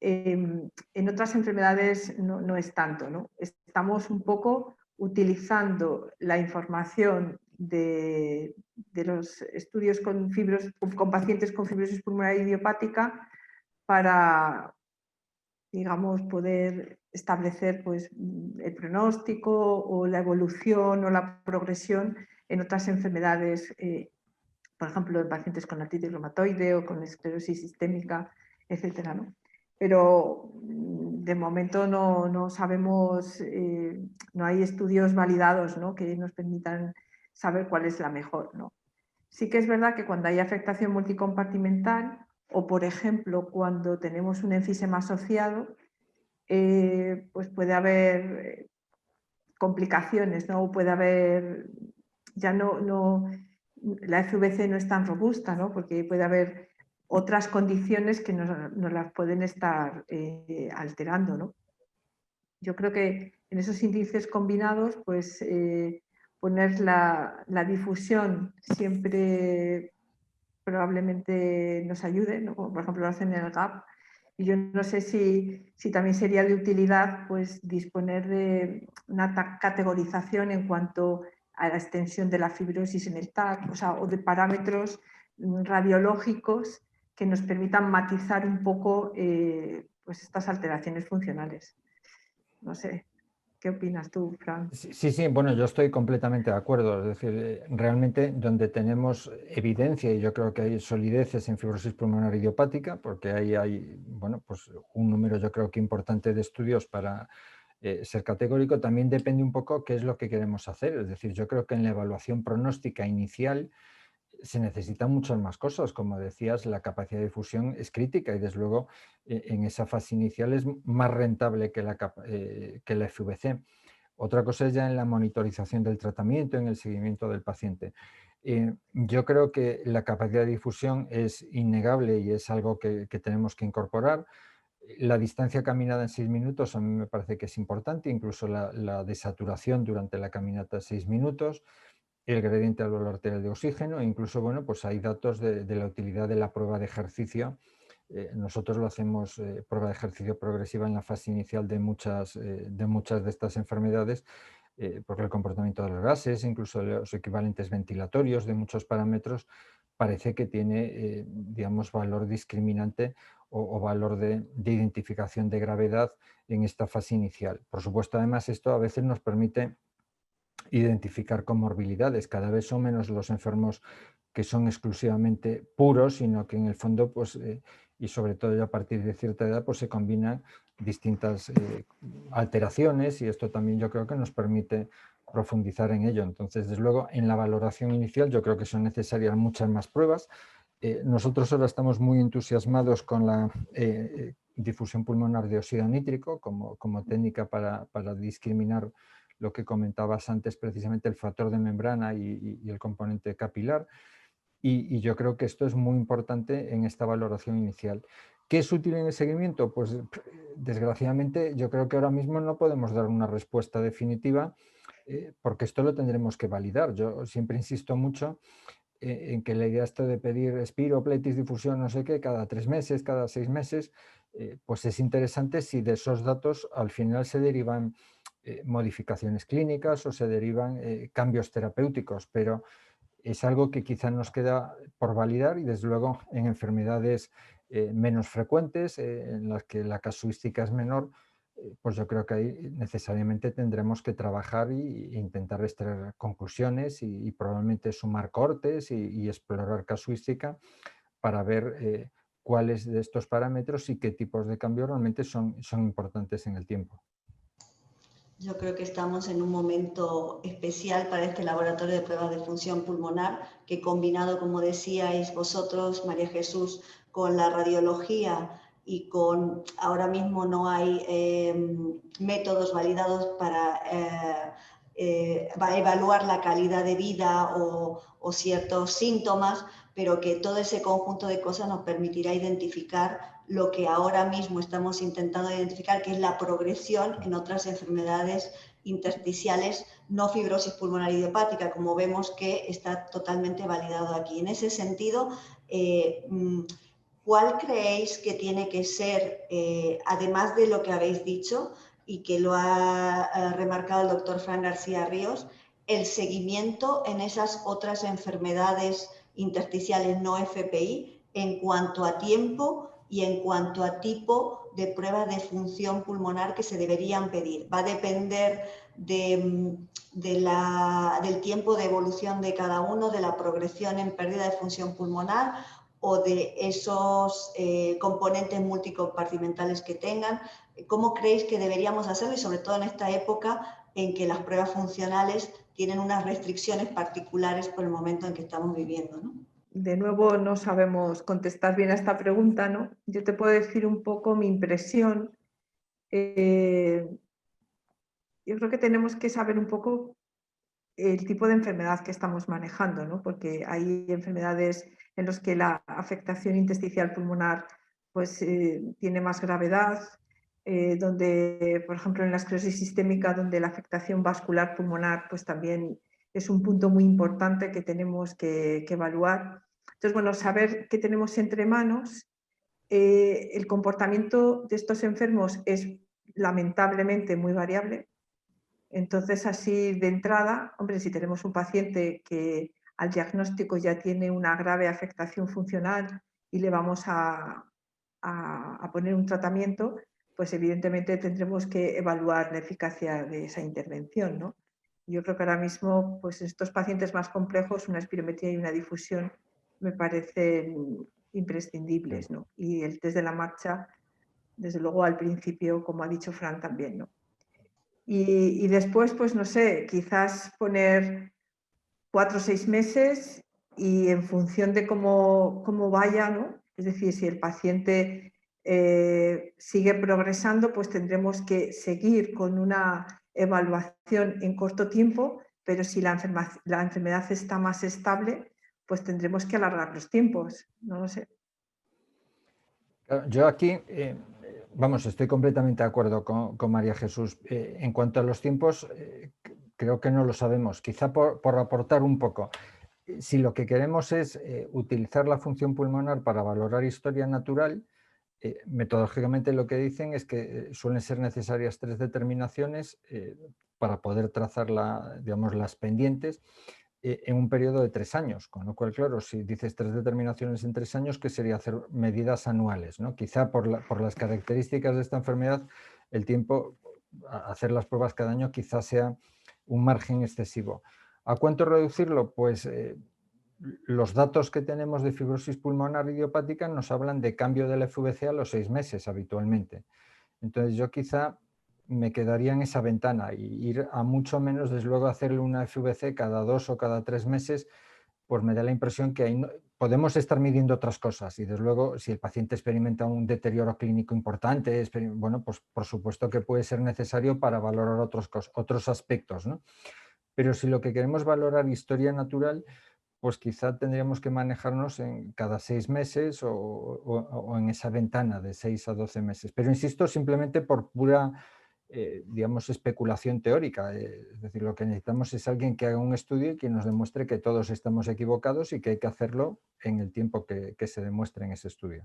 En otras enfermedades no es tanto, ¿no? Estamos un poco utilizando la información de los estudios con pacientes con fibrosis pulmonar idiopática para, digamos, poder establecer pues, el pronóstico o la evolución o la progresión en otras enfermedades, por ejemplo, en pacientes con artritis reumatoide o con esclerosis sistémica, etcétera, ¿no? Pero de momento no sabemos, no hay estudios validados, ¿no?, que nos permitan saber cuál es la mejor, ¿no? Sí que es verdad que cuando hay afectación multicompartimental o, por ejemplo, cuando tenemos un enfisema asociado, pues puede haber complicaciones, ¿no? O puede haber, ya la FVC no es tan robusta, ¿no? Porque puede haber otras condiciones que nos las pueden estar alterando, ¿no? Yo creo que en esos índices combinados, pues poner la difusión siempre probablemente nos ayude, ¿no? Como por ejemplo lo hacen en el GAP. Y yo no sé si también sería de utilidad pues disponer de una categorización en cuanto a la extensión de la fibrosis en el TAC, o de parámetros radiológicos que nos permitan matizar un poco pues estas alteraciones funcionales. No sé. ¿Qué opinas tú, Fran? Sí, bueno, yo estoy completamente de acuerdo. Es decir, realmente donde tenemos evidencia, y yo creo que hay solideces en fibrosis pulmonar idiopática, porque ahí hay, bueno, pues un número yo creo que importante de estudios para ser categórico, también depende un poco qué es lo que queremos hacer. Es decir, yo creo que en la evaluación pronóstica inicial se necesitan muchas más cosas. Como decías, la capacidad de difusión es crítica y desde luego en esa fase inicial es más rentable que la FVC. Otra cosa es ya en la monitorización del tratamiento, en el seguimiento del paciente. Yo creo que la capacidad de difusión es innegable y es algo que tenemos que incorporar. La distancia caminada en 6 minutos a mí me parece que es importante, incluso la desaturación durante la caminata 6 minutos, el gradiente al valor arterial de oxígeno, e incluso bueno, pues hay datos de la utilidad de la prueba de ejercicio. Nosotros lo hacemos prueba de ejercicio progresiva en la fase inicial de muchas de estas enfermedades, porque el comportamiento de los gases, incluso los equivalentes ventilatorios de muchos parámetros, parece que tiene, digamos, valor discriminante o valor de identificación de gravedad en esta fase inicial. Por supuesto, además, esto a veces nos permite identificar comorbilidades. Cada vez son menos los enfermos que son exclusivamente puros, sino que en el fondo, pues, y sobre todo ya a partir de cierta edad, pues se combinan distintas alteraciones y esto también yo creo que nos permite profundizar en ello. Entonces, desde luego, en la valoración inicial yo creo que son necesarias muchas más pruebas. Nosotros ahora estamos muy entusiasmados con la difusión pulmonar de óxido nítrico como técnica para discriminar lo que comentabas antes, precisamente el factor de membrana y el componente capilar. Y yo creo que esto es muy importante en esta valoración inicial. ¿Qué es útil en el seguimiento? Pues desgraciadamente yo creo que ahora mismo no podemos dar una respuesta definitiva porque esto lo tendremos que validar. Yo siempre insisto mucho en que la idea esto de pedir espiroplitis, difusión, no sé qué, cada 3 meses, cada 6 meses, pues es interesante si de esos datos al final se derivan modificaciones clínicas o se derivan cambios terapéuticos, pero es algo que quizá nos queda por validar y desde luego en enfermedades menos frecuentes, en las que la casuística es menor, pues yo creo que ahí necesariamente tendremos que trabajar e intentar extraer conclusiones y probablemente sumar cortes y explorar casuística para ver cuáles de estos parámetros y qué tipos de cambios realmente son importantes en el tiempo. Yo creo que estamos en un momento especial para este laboratorio de pruebas de función pulmonar, que combinado, como decíais vosotros, María Jesús, con la radiología y con, ahora mismo no hay métodos validados para evaluar la calidad de vida o ciertos síntomas, pero que todo ese conjunto de cosas nos permitirá identificar lo que ahora mismo estamos intentando identificar, que es la progresión en otras enfermedades intersticiales no fibrosis pulmonar idiopática, como vemos que está totalmente validado aquí. En ese sentido, ¿cuál creéis que tiene que ser, además de lo que habéis dicho y que lo ha remarcado el doctor Fran García Ríos, el seguimiento en esas otras enfermedades intersticiales no FPI en cuanto a tiempo y en cuanto a tipo de pruebas de función pulmonar que se deberían pedir? ¿Va a depender del tiempo de evolución de cada uno, de la progresión en pérdida de función pulmonar o de esos componentes multicompartimentales que tengan? ¿Cómo creéis que deberíamos hacerlo? Y sobre todo en esta época en que las pruebas funcionales tienen unas restricciones particulares por el momento en que estamos viviendo, ¿no? De nuevo, no sabemos contestar bien a esta pregunta, ¿no? Yo te puedo decir un poco mi impresión. Yo creo que tenemos que saber un poco el tipo de enfermedad que estamos manejando, ¿no? Porque hay enfermedades en las que la afectación intersticial pulmonar pues, tiene más gravedad, donde, por ejemplo, en la esclerosis sistémica, donde la afectación vascular pulmonar pues, también es un punto muy importante que tenemos que evaluar. Entonces, bueno, saber qué tenemos entre manos. El comportamiento de estos enfermos es lamentablemente muy variable. Entonces, así de entrada, hombre, si tenemos un paciente que al diagnóstico ya tiene una grave afectación funcional y le vamos a poner un tratamiento, pues evidentemente tendremos que evaluar la eficacia de esa intervención, ¿no? Yo creo que ahora mismo, pues en estos pacientes más complejos, una espirometría y una difusión me parecen imprescindibles, ¿no? Y el test de la marcha, desde luego al principio, como ha dicho Fran también, ¿no? Y después, pues no sé, quizás poner 4 o 6 meses y en función de cómo vaya, ¿no? Es decir, si el paciente sigue progresando, pues tendremos que seguir con una evaluación en corto tiempo, pero si la enfermedad está más estable, pues tendremos que alargar los tiempos, no lo sé. Yo aquí, vamos, estoy completamente de acuerdo con María Jesús. En cuanto a los tiempos, creo que no lo sabemos. Quizá por aportar un poco. Si lo que queremos es utilizar la función pulmonar para valorar historia natural, metodológicamente lo que dicen es que suelen ser necesarias 3 determinaciones para poder trazar digamos, las pendientes en un periodo de 3 años, con lo cual, claro, si dices 3 determinaciones en 3 años, ¿qué sería hacer medidas anuales? ¿No? Quizá por las características de esta enfermedad, el tiempo, hacer las pruebas cada año quizá sea un margen excesivo. ¿A cuánto reducirlo? Pues los datos que tenemos de fibrosis pulmonar idiopática nos hablan de cambio del FVC a los 6 meses habitualmente. Entonces yo quizá me quedaría en esa ventana y ir a mucho menos, desde luego, hacerle una FVC cada 2 o cada 3 meses, pues me da la impresión que ahí podemos estar midiendo otras cosas y desde luego si el paciente experimenta un deterioro clínico importante, bueno, pues por supuesto que puede ser necesario para valorar otros aspectos, ¿no? Pero si lo que queremos valorar historia natural, pues quizá tendríamos que manejarnos en cada 6 meses o en esa ventana de 6 a 12 meses. Pero insisto, simplemente por pura, digamos, especulación teórica. Es decir, lo que necesitamos es alguien que haga un estudio y que nos demuestre que todos estamos equivocados y que hay que hacerlo en el tiempo que se demuestre en ese estudio.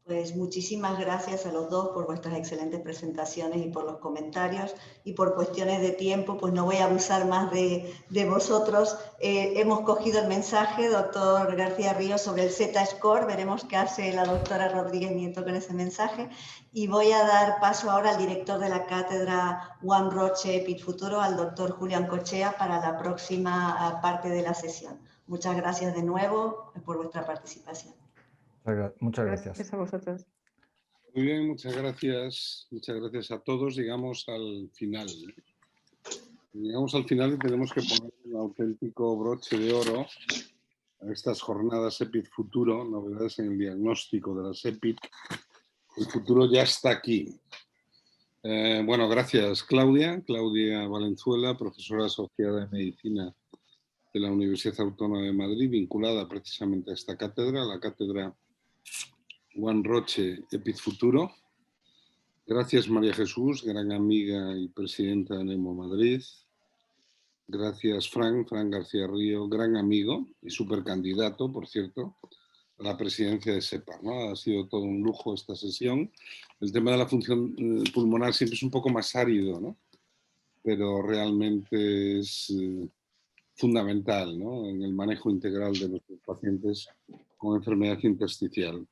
Pues muchísimas gracias a los dos por vuestras excelentes presentaciones y por los comentarios. Y por cuestiones de tiempo, pues no voy a abusar más de vosotros. Hemos cogido el mensaje, doctor García Ríos, sobre el Z-Score. Veremos qué hace la doctora Rodríguez Nieto con ese mensaje. Y voy a dar paso ahora al director de la cátedra One Roche EPID Futuro, al doctor Julián Cochea, para la próxima parte de la sesión. Muchas gracias de nuevo por vuestra participación. Muchas gracias. Gracias a vosotros. Muy bien, muchas gracias. Muchas gracias a todos. Llegamos al final. Llegamos al final y tenemos que poner un auténtico broche de oro a estas jornadas EPID Futuro, novedades en el diagnóstico de las EPID. El futuro ya está aquí. Bueno, gracias Claudia Valenzuela, profesora asociada de Medicina de la Universidad Autónoma de Madrid, vinculada precisamente a esta cátedra, la cátedra One Roche EPID Futuro. Gracias María Jesús, gran amiga y presidenta de NEMO Madrid. Gracias Fran García Río, gran amigo y supercandidato, por cierto, a la presidencia de SEPA, ¿no? Ha sido todo un lujo esta sesión. El tema de la función pulmonar siempre es un poco más árido, ¿no? Pero realmente es fundamental, ¿no? En el manejo integral de nuestros pacientes con enfermedad intersticial.